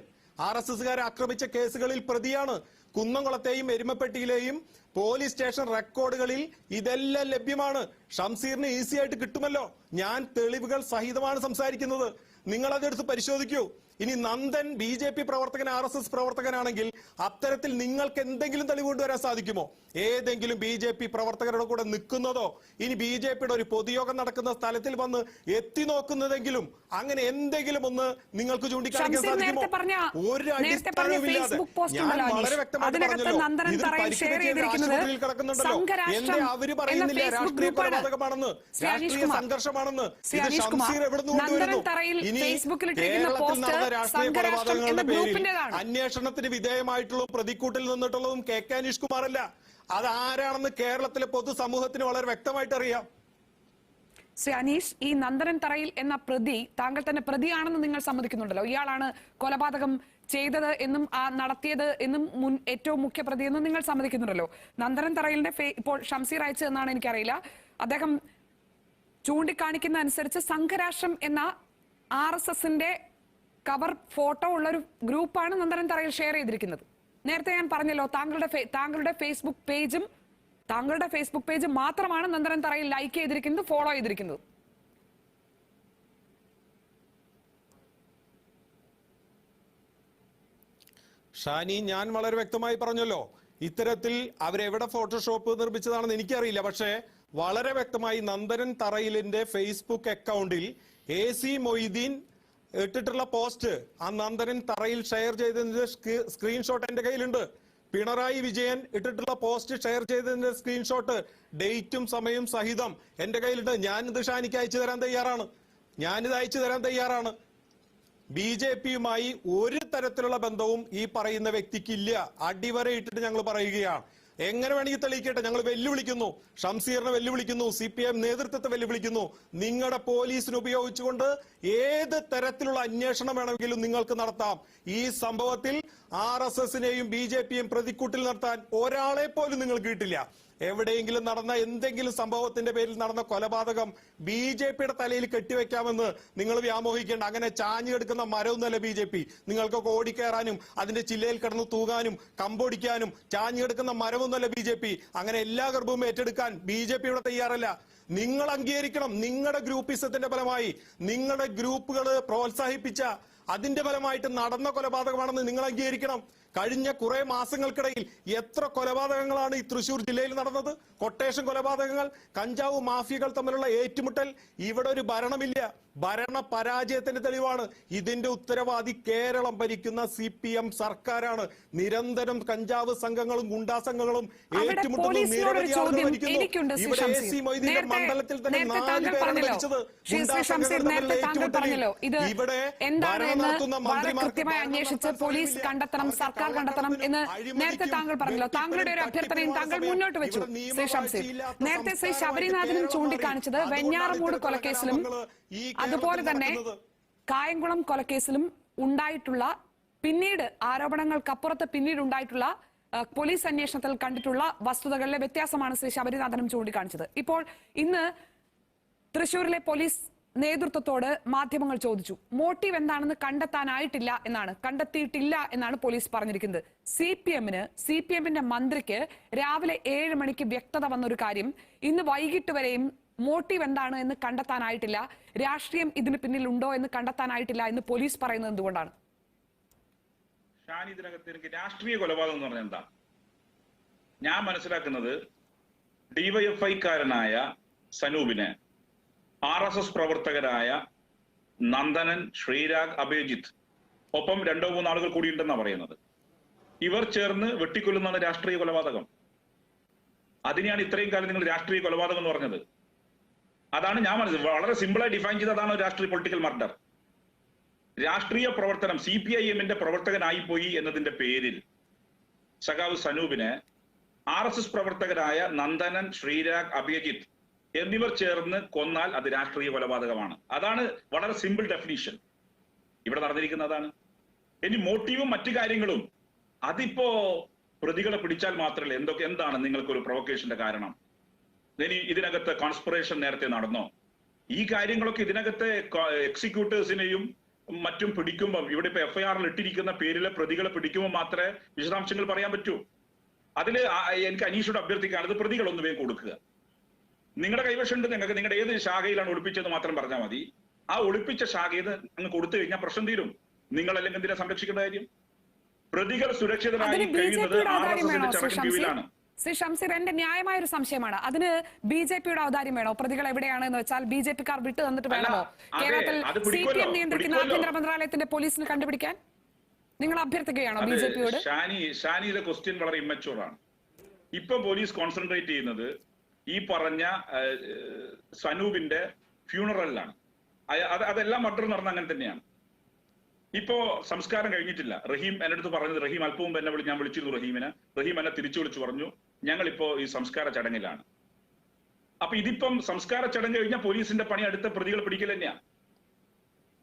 RSSകാരെ ആക്രമിച്ച കേസുകളിൽ പ്രതിയാണ്. കുന്നംകുളത്തെയും എരുമപ്പെട്ടിയിലെയും പോലീസ് സ്റ്റേഷൻ റെക്കോർഡുകളിൽ ഇതെല്ലാം ലഭ്യമാണ്. ഷംസീറിന് ഈസി ആയിട്ട് കിട്ടുമല്ലോ. ഞാൻ തെളിവുകൾ സഹിതമാണ് സംസാരിക്കുന്നത്. നിങ്ങൾ അതെടുത്ത് പരിശോധിക്കൂ. ഇനി നന്ദൻ BJP പ്രവർത്തകൻ RSS പ്രവർത്തകനാണെങ്കിൽ അത്തരത്തിൽ നിങ്ങൾക്ക് എന്തെങ്കിലും തെളിവ് കൊണ്ടുവരാൻ സാധിക്കുമോ? ഏതെങ്കിലും BJP പ്രവർത്തകരുടെ കൂടെ നിൽക്കുന്നതോ ഇനി BJPയുടെ ഒരു പൊതുയോഗം നടക്കുന്ന സ്ഥലത്തിൽ വന്ന് എത്തി നോക്കുന്നതെങ്കിലും അങ്ങനെ എന്തെങ്കിലും ഒന്ന് നിങ്ങൾക്ക് ചൂണ്ടിക്കാണിക്കാൻ സാധിക്കുമോ? ഒരു അടിസ്ഥാനവുമില്ലാതെ ഞാൻ വളരെ വ്യക്തമായിട്ട് പറഞ്ഞല്ലോ, ഇത് പരിശീലനത്തിൽ കിടക്കുന്നുണ്ടല്ലോ. എന്റെ അവര് പറയുന്നില്ല രാഷ്ട്രീയ കൊലപാതകമാണെന്ന്, രാഷ്ട്രീയ സംഘർഷമാണെന്ന്. ഇത് ഷംസീർ എവിടെ നിന്ന് കൊണ്ടുവരുന്നു? ഇനി കേരളത്തിൽ നടന്ന രാഷ്ട്രീയ കൊലപാതകങ്ങളുടെ പേരിൽ അന്വേഷണത്തിന് വിധേയമായിട്ടുള്ള പ്രതിക്കൂട്ടിൽ നിന്നിട്ടുള്ളതും KK അനീഷ് കുമാറല്ല. അത് ആരാണെന്ന് കേരളത്തിലെ പൊതുസമൂഹത്തിന് വളരെ വ്യക്തമായിട്ട് അറിയാം. ശ്രീ അനീഷ്, ഈ നന്ദനൻ തറയിൽ എന്ന പ്രതി താങ്കൾ തന്നെ പ്രതിയാണെന്ന് നിങ്ങൾ സമ്മതിക്കുന്നുണ്ടല്ലോ. ഇയാളാണ് കൊലപാതകം ചെയ്തത് എന്നും നടത്തിയത് എന്നും ഏറ്റവും മുഖ്യ പ്രതി എന്നും നിങ്ങൾ സമ്മതിക്കുന്നുണ്ടല്ലോ. നന്ദനൻ തറയിലിന്റെ ഇപ്പോൾ ഷംസീർ അയച്ചതെന്നാണ് എനിക്കറിയില്ല. അദ്ദേഹം ചൂണ്ടിക്കാണിക്കുന്ന അനുസരിച്ച് സംഘരാഷ്ട്രം എന്ന RSSന്റെ കവർ ഫോട്ടോ ഉള്ള ഒരു ഗ്രൂപ്പാണ് നന്ദനൻ തറയിൽ ഷെയർ ചെയ്തിരിക്കുന്നത്. നേരത്തെ ഞാൻ പറഞ്ഞല്ലോ, താങ്കളുടെ ഫേസ്ബുക്ക് പേജ് മാത്രമാണ് നന്ദനൻ തറയിൽ ലൈക്ക് ചെയ്തിരിക്കുന്നത്, ഫോളോ ചെയ്തിരിക്കുന്നത്. ഷാനി, ഞാൻ വളരെ വ്യക്തമായി പറഞ്ഞല്ലോ, ഇത്തരത്തിൽ അവരെവിടെ ഫോട്ടോഷോപ്പ് നിർമ്മിച്ചതാണെന്ന് എനിക്കറിയില്ല. പക്ഷേ വളരെ വ്യക്തമായി നന്ദനൻ തറയിലിന്റെ ഫേസ്ബുക്ക് അക്കൗണ്ടിൽ AC മൊയ്തീൻ ഇട്ടിട്ടുള്ള പോസ്റ്റ് ആ നന്ദനൻ തറയിൽ ഷെയർ ചെയ്തതിന്റെ സ്ക്രീൻഷോട്ട് എന്റെ കയ്യിലുണ്ട്. പിണറായി വിജയൻ ഇട്ടിട്ടുള്ള പോസ്റ്റ് ഷെയർ ചെയ്തതിന്റെ സ്ക്രീൻഷോട്ട് ഡേറ്റും സമയവും സഹിതം എന്റെ കയ്യിലുണ്ട്. ഞാനിത് ഷാനിക്ക് അയച്ചു തരാൻ തയ്യാറാണ്. BJPയുമായി ഒരു തരത്തിലുള്ള ബന്ധവും ഈ പറയുന്ന വ്യക്തിക്കില്ല. അടിവര ഇട്ടിട്ട് ഞങ്ങൾ പറയുകയാണ്. എങ്ങനെ വേണമെങ്കിൽ തെളിയിക്കട്ടെ. ഞങ്ങൾ വെല്ലുവിളിക്കുന്നു, ഷംസീറിനെ വെല്ലുവിളിക്കുന്നു, CPM നേതൃത്വത്തെ വെല്ലുവിളിക്കുന്നു. നിങ്ങളുടെ പോലീസിനെ ഉപയോഗിച്ചുകൊണ്ട് ഏത് തരത്തിലുള്ള അന്വേഷണം വേണമെങ്കിലും നിങ്ങൾക്ക് നടത്താം. ഈ സംഭവത്തിൽ RSSനെയും BJPയും പ്രതിക്കൂട്ടിൽ നിർത്താൻ ഒരാളെ പോലും നിങ്ങൾ കിട്ടില്ല. എവിടെയെങ്കിലും നടന്ന എന്തെങ്കിലും സംഭവത്തിന്റെ പേരിൽ നടന്ന കൊലപാതകം BJPയുടെ തലയിൽ കെട്ടിവെക്കാമെന്ന് നിങ്ങൾ വ്യാമോഹിക്കേണ്ട. അങ്ങനെ ചാഞ്ഞു കിടക്കുന്ന മരമൊന്നുമല്ല BJP. നിങ്ങൾക്കൊക്കെ ഓടിക്കയറാനും അതിന്റെ ചില്ലയിൽ കിടന്ന് തൂകാനും കമ്പൊടിക്കാനും ചാഞ്ഞു കിടക്കുന്ന മരമൊന്നുമല്ല BJP. അങ്ങനെ എല്ലാ ഗർഭവും ഏറ്റെടുക്കാൻ BJPയുടെ തയ്യാറല്ല. നിങ്ങൾ അംഗീകരിക്കണം. നിങ്ങളുടെ ഗ്രൂപ്പിസത്തിന്റെ ഫലമായി നിങ്ങളുടെ ഗ്രൂപ്പുകൾ പ്രോത്സാഹിപ്പിച്ച അതിന്റെ ഫലമായിട്ട് നടന്ന കൊലപാതകമാണെന്ന് നിങ്ങൾ അംഗീകരിക്കണം. കഴിഞ്ഞ കുറെ മാസങ്ങൾക്കിടയിൽ എത്ര കൊലപാതകങ്ങളാണ് ഈ തൃശൂർ ജില്ലയിൽ നടന്നത്? കൊട്ടേഷൻ കൊലപാതകങ്ങൾ, കഞ്ചാവ് മാഫിയകൾ തമ്മിലുള്ള ഏറ്റുമുട്ടൽ. ഇവിടെ ഒരു ഭരണമില്ല. ഭരണ പരാജയത്തിന്റെ തെളിവാണ്. ഇതിന്റെ ഉത്തരവാദി കേരളം ഭരിക്കുന്ന CPM സർക്കാരാണ്. നിരന്തരം കഞ്ചാവ് സംഘങ്ങളും ഗുണ്ടാ സംഘങ്ങളും ഏറ്റുമുട്ടുന്നു. നിരവധി ആളുകൾ ഭരിക്കുന്നു. ഇവിടെ AC മൊയ്തീന്റെ മണ്ഡലത്തിൽ തന്നെ 4 പേരാണ് ഭരിച്ചത്. ഗുണ്ടാ സംഘങ്ങളുടെ ഏറ്റുമുട്ടലിൽ ഇവിടെ ഭരണം നടത്തുന്ന മന്ത്രിമാർക്ക് അന്വേഷിച്ച് പോലീസ് കണ്ടെത്തണം, സർക്കാർ കണ്ടെത്തണം എന്ന് നേരത്തെ താങ്കൾ പറഞ്ഞല്ലോ. താങ്കളുടെ ഒരു അഭ്യർത്ഥനയും താങ്കൾ മുന്നോട്ട് വെച്ചു ശ്രീ ഷംസീർ. നേരത്തെ ശ്രീ ശബരിനാഥനും ചൂണ്ടിക്കാണിച്ചത് വെഞ്ഞാറമൂട് കൊലക്കേസിലും അതുപോലെ തന്നെ കായംകുളം കൊലക്കേസിലും ഉണ്ടായിട്ടുള്ള പിന്നീട് ആരോപണങ്ങൾക്കപ്പുറത്ത് പിന്നീട് ഉണ്ടായിട്ടുള്ള പോലീസ് അന്വേഷണത്തിൽ കണ്ടിട്ടുള്ള വസ്തുതകളിലെ വ്യത്യാസമാണ് ശ്രീ ശബരിനാഥനും ചൂണ്ടിക്കാണിച്ചത്. ഇപ്പോൾ ഇന്ന് തൃശൂരിലെ പോലീസ് നേതൃത്വത്തോട് മാധ്യമങ്ങൾ ചോദിച്ചു. മോട്ടീവ് എന്താണെന്ന് കണ്ടെത്തിയിട്ടില്ല എന്നാണ് പോലീസ് പറഞ്ഞിരിക്കുന്നത്. CPMന്റെ മന്ത്രിക്ക് രാവിലെ 7 മണിക്ക് വ്യക്തത വന്നൊരു കാര്യം, ഇന്ന് വൈകിട്ട് വരെയും മോട്ടീവ് എന്താണ് എന്ന് കണ്ടെത്താനായിട്ടില്ല, രാഷ്ട്രീയം ഇതിന് പിന്നിൽ ഉണ്ടോ എന്ന് കണ്ടെത്താനായിട്ടില്ല എന്ന് പോലീസ് പറയുന്നത് എന്തുകൊണ്ടാണ്? ഷാനി, ഇതിനകത്ത് എനിക്ക് രാഷ്ട്രീയ കൊലപാതകം എന്ന് പറഞ്ഞാൽ എന്താ? ഞാൻ മനസ്സിലാക്കുന്നത് DYFI-കാരനായ സനൂപിനെ RSS പ്രവർത്തകരായ നന്ദനൻ, ശ്രീരാഗ്, അഭിജിത്ത് ഒപ്പം 2-3 ആളുകൾ കൂടിയുണ്ടെന്നാണ് പറയുന്നത്. ഇവർ ചേർന്ന് വെട്ടിക്കൊല്ലുന്നതാണ് രാഷ്ട്രീയ കൊലപാതകം. അതിനെയാണ് ഇത്രയും കാലം നിങ്ങൾ രാഷ്ട്രീയ കൊലപാതകം എന്ന് പറഞ്ഞത്. അതാണ് ഞാൻ വളരെ സിമ്പിളായി ഡിഫൈൻ ചെയ്തതാണ് രാഷ്ട്രീയ പൊളിറ്റിക്കൽ മർഡർ. രാഷ്ട്രീയ പ്രവർത്തനം CPIMന്റെ പ്രവർത്തകനായിപ്പോയി എന്നതിന്റെ പേരിൽ സഖാവ് സനൂപിനെ RSS പ്രവർത്തകരായ നന്ദനൻ, ശ്രീരാഗ്, അഭിജിത്ത് എന്നിവർ ചേർന്ന് കൊന്നാൽ അത് രാഷ്ട്രീയ കൊലപാതകമാണ്. അതാണ് വളരെ സിമ്പിൾ ഡെഫിനിഷൻ ഇവിടെ നടന്നിരിക്കുന്നതാണ്. ഇനി മോട്ടീവും മറ്റു കാര്യങ്ങളും അതിപ്പോ പ്രതികളെ പിടിച്ചാൽ മാത്രമല്ല. എന്താണ് നിങ്ങൾക്കൊരു പ്രൊവക്കേഷന്റെ കാരണം? ഇനി ഇതിനകത്ത് കോൺസ്പിറേഷൻ നേരത്തെ നടന്നോ? ഈ കാര്യങ്ങളൊക്കെ ഇതിനകത്തെ എക്സിക്യൂട്ടേഴ്സിനെയും മറ്റും പിടിക്കുമ്പം, ഇവിടെ ഇപ്പൊ FIR-ൽ ഇട്ടിരിക്കുന്ന പേരിലെ പ്രതികളെ പിടിക്കുമ്പോൾ മാത്രമേ വിശദാംശങ്ങൾ പറയാൻ പറ്റൂ. അതിൽ എനിക്ക് അനീഷോട് അഭ്യർത്ഥിക്കാനുള്ളത് പ്രതികളൊന്ന് വേഗം കൊടുക്കുക. നിങ്ങളുടെ കൈവശമുണ്ട്, നിങ്ങൾക്ക് നിങ്ങളുടെ ഏത് ശാഖയിലാണ് ഒളിപ്പിച്ചത് മാത്രം പറഞ്ഞാൽ മതി. ആ ഒളിപ്പിച്ച ശാഖയിൽ അങ്ങ് കൊടുത്തു കഴിഞ്ഞാൽ പ്രശ്നം തീരും. നിങ്ങളല്ലെങ്കിൽ എന്തിനാ സംരക്ഷിക്കേണ്ട കാര്യം? പ്രതികൾ സുരക്ഷിതരായി കഴിയുന്നത് RSSന്റെ ചടങ്ങിന് കീഴിലാണ്. ശ്രീ ഷംസീർ, എന്റെ ന്യായമായ ഒരു സംശയമാണ്. അതിന് BJPയുടെ ഔദാര്യം വേണോ? പ്രതികൾ എവിടെയാണ് എന്ന് വെച്ചാൽ BJPക്കാർ വിട്ടു തന്നിട്ട് വേണമോ കേരളത്തിൽ CPM നിയന്ത്രിക്കുന്ന ആഭ്യന്തര മന്ത്രാലയത്തിന്റെ പോലീസിന് കണ്ടുപിടിക്കാൻ? നിങ്ങൾ അഭ്യർത്ഥിക്കുകയാണോ BJPയോട്? ഷാനിയുടെ ക്വസ്റ്റ്യൻ വളരെ ഇമ്മച്യൂർ ആണ്. ഇപ്പൊ പോലീസ് കോൺസെൻട്രേറ്റ് ചെയ്യുന്നത് ഈ പറഞ്ഞ സനൂപിന്റെ ഫ്യൂണറലിലാണ്. അതെല്ലാം മർഡർ നടന്ന അങ്ങനെ തന്നെയാണ്. ഇപ്പോ സംസ്കാരം കഴിഞ്ഞിട്ടില്ല. റഹീം എന്റെ അടുത്ത് പറഞ്ഞത്, റഹീം അല്പവും എന്നെ ഞാൻ വിളിച്ചിരുന്നു റഹീമിനെ. റഹീം എന്നെ തിരിച്ചു വിളിച്ചു പറഞ്ഞു, ഞങ്ങളിപ്പോ ഈ സംസ്കാര ചടങ്ങിലാണ്. അപ്പൊ ഇതിപ്പം സംസ്കാര ചടങ്ങ് കഴിഞ്ഞാൽ പോലീസിന്റെ പണി അടുത്ത പ്രതികളെ പിടിക്കൽ തന്നെയാണ്.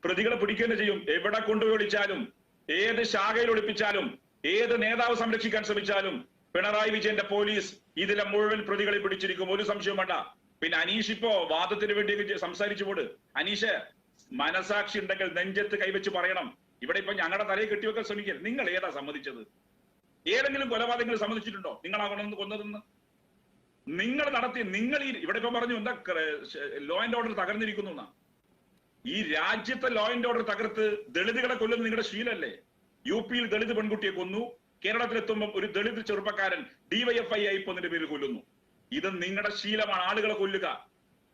പ്രതികളെ പിടിക്കുക തന്നെ ചെയ്യും. എവിടെ കൊണ്ടുപോയി ഒളിച്ചാലും, ഏത് ശാഖയിൽ ഒളിപ്പിച്ചാലും, ഏത് നേതാവ് സംരക്ഷിക്കാൻ ശ്രമിച്ചാലും പിണറായി വിജയന്റെ പോലീസ് ഇതിലെ മുഴുവൻ പ്രതികളെ പിടിച്ചിരിക്കും. ഒരു സംശയം വേണ്ട. പിന്നെ അനീഷ് ഇപ്പോ വാദത്തിന് വേണ്ടി സംസാരിച്ചു പോട്. അനീഷ്, മനസാക്ഷി ഉണ്ടെങ്കിൽ നെഞ്ചത്ത് കൈവച്ച് പറയണം. ഇവിടെ ഇപ്പൊ ഞങ്ങളുടെ തലയിൽ കെട്ടിവെക്കാൻ ശ്രമിക്കരുത്. നിങ്ങൾ ഏതാ സമ്മതിച്ചത്? ഏതെങ്കിലും കൊലപാതകങ്ങൾ സമ്മതിച്ചിട്ടുണ്ടോ നിങ്ങളാകണമെന്ന് കൊന്നതെന്ന്? നിങ്ങൾ നടത്തി, നിങ്ങൾ ഇവിടെ ഇപ്പൊ പറഞ്ഞു എന്താ ലോ ആൻഡ് ഓർഡർ തകർന്നിരിക്കുന്നു എന്നാ. ഈ രാജ്യത്തെ ലോ ആൻഡ് ഓർഡർ തകർത്ത് ദളിതുകളെ കൊല്ലുന്നത് നിങ്ങളുടെ ശീലല്ലേ? UP-യിൽ ദളിത് പെൺകുട്ടിയെ കൊന്നു, കേരളത്തിലെത്തുമ്പോൾ ഒരു ദളിത് ചെറുപ്പക്കാരൻ DYFI ആയിപ്പോന്നതിന്റെ പേരിൽ കൊല്ലുന്നു. ഇത് നിങ്ങളുടെ ശീലമാണ്. ആളുകളെ കൊല്ലുക,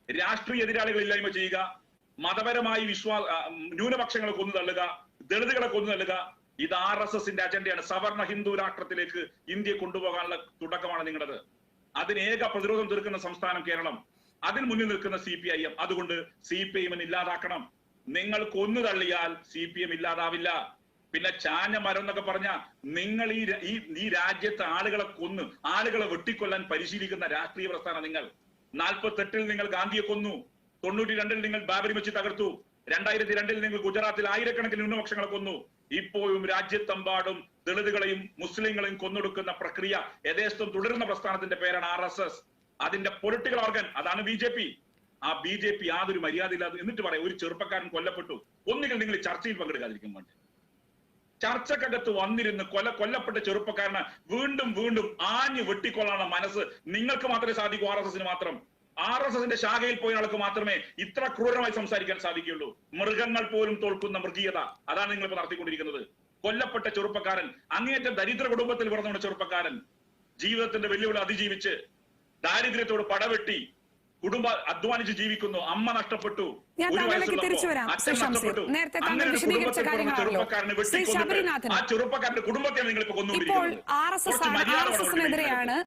രാഷ്ട്രീയ എതിരാളികൾ ഇല്ലായ്മ ചെയ്യുക, മതപരമായി ന്യൂനപക്ഷങ്ങളെ കൊന്നു തള്ളുക, ദളിതുകളെ കൊന്നു തള്ളുക. ഇത് RSSന്റെ അജണ്ടയാണ്. സവർണ ഹിന്ദു രാഷ്ട്രത്തിലേക്ക് ഇന്ത്യയെ കൊണ്ടുപോകാനുള്ള തുടക്കമാണ് നിങ്ങളത്. അതിന് ഏക പ്രതിരോധം തീർക്കുന്ന സംസ്ഥാനം കേരളം, അതിന് മുന്നിൽ നിൽക്കുന്ന CPIM. അതുകൊണ്ട് CPIM ഇല്ലാതാക്കണം. നിങ്ങൾ കൊന്നു തള്ളിയാൽ CPM ഇല്ലാതാവില്ല. പിന്നെ ചാഞ്ഞ മരം എന്നൊക്കെ പറഞ്ഞ നിങ്ങൾ ഈ രാജ്യത്തെ ആളുകളെ കൊന്ന് ആളുകളെ വെട്ടിക്കൊല്ലാൻ പരിശീലിക്കുന്ന രാഷ്ട്രീയ പ്രസ്ഥാനം നിങ്ങൾ. 48-ൽ നിങ്ങൾ ഗാന്ധിയെ കൊന്നു, 92-ൽ നിങ്ങൾ ബാബരി മസ്ജിദ് തകർത്തു, 2002-ൽ നിങ്ങൾ ഗുജറാത്തിൽ ആയിരക്കണക്കിന് ന്യൂനപക്ഷങ്ങളെ കൊന്നു. ഇപ്പോഴും രാജ്യത്തെമ്പാടും ദളിതുകളെയും മുസ്ലിങ്ങളെയും കൊന്നൊടുക്കുന്ന പ്രക്രിയ യഥേഷ്ടം തുടരുന്ന പ്രസ്ഥാനത്തിന്റെ പേരാണ് RSS. അതിന്റെ പൊളിറ്റിക്കൽ ഓർഗൻ അതാണ് BJP. ആ BJP യാതൊരു മര്യാദയില്ലാതെ എന്നിട്ട് പറയാം ഒരു ചെറുപ്പക്കാരൻ കൊല്ലപ്പെട്ടു. ഒന്നുകിൽ നിങ്ങൾ ചർച്ചയിൽ പങ്കെടുക്കാതിരിക്കും വേണ്ടി. ചർച്ചക്കകത്ത് വന്നിരുന്ന് കൊല്ലപ്പെട്ട ചെറുപ്പക്കാരനെ വീണ്ടും വീണ്ടും ആഞ്ഞു വെട്ടിക്കൊള്ളാനുള്ള മനസ്സ് നിങ്ങൾക്ക് മാത്രമേ സാധിക്കൂ. RSSന് മാത്രം. RSSന്റെ ശാഖയിൽ പോയ ആൾക്ക് മാത്രമേ ഇത്ര ക്രൂരമായി സംസാരിക്കാൻ സാധിക്കുകയുള്ളൂ. മൃഗങ്ങൾ പോലും തോൽക്കുന്ന മൃഗീയത അതാണ് നിങ്ങൾ ഇപ്പൊ നടത്തിക്കൊണ്ടിരിക്കുന്നത്. കൊല്ലപ്പെട്ട ചെറുപ്പക്കാരൻ, അങ്ങേയറ്റം ദരിദ്ര കുടുംബത്തിൽ പിറന്ന ചെറുപ്പക്കാരൻ, ജീവിതത്തിന്റെ വെല്ലുവിളി അതിജീവിച്ച് ദാരിദ്ര്യത്തോട് പടവെട്ടി കുടുംബ അധ്വാനിച്ച് ജീവിക്കുന്നു. അമ്മ നഷ്ടപ്പെട്ടു, ഞാൻ താങ്കളിലേക്ക് തിരിച്ചു വരാം. ശ്രീ ഷംസീർ, നേരത്തെ താങ്കൾ വിശദീകരിച്ച കാര്യങ്ങളാണല്ലോ. ശ്രീ ശബരിനാഥൻ, ആ ചെറുപ്പക്കാരന്റെ കുടുംബത്തെ നിങ്ങൾ ഇപ്പൊ ഇപ്പോൾ RSSനെതിരെയാണ്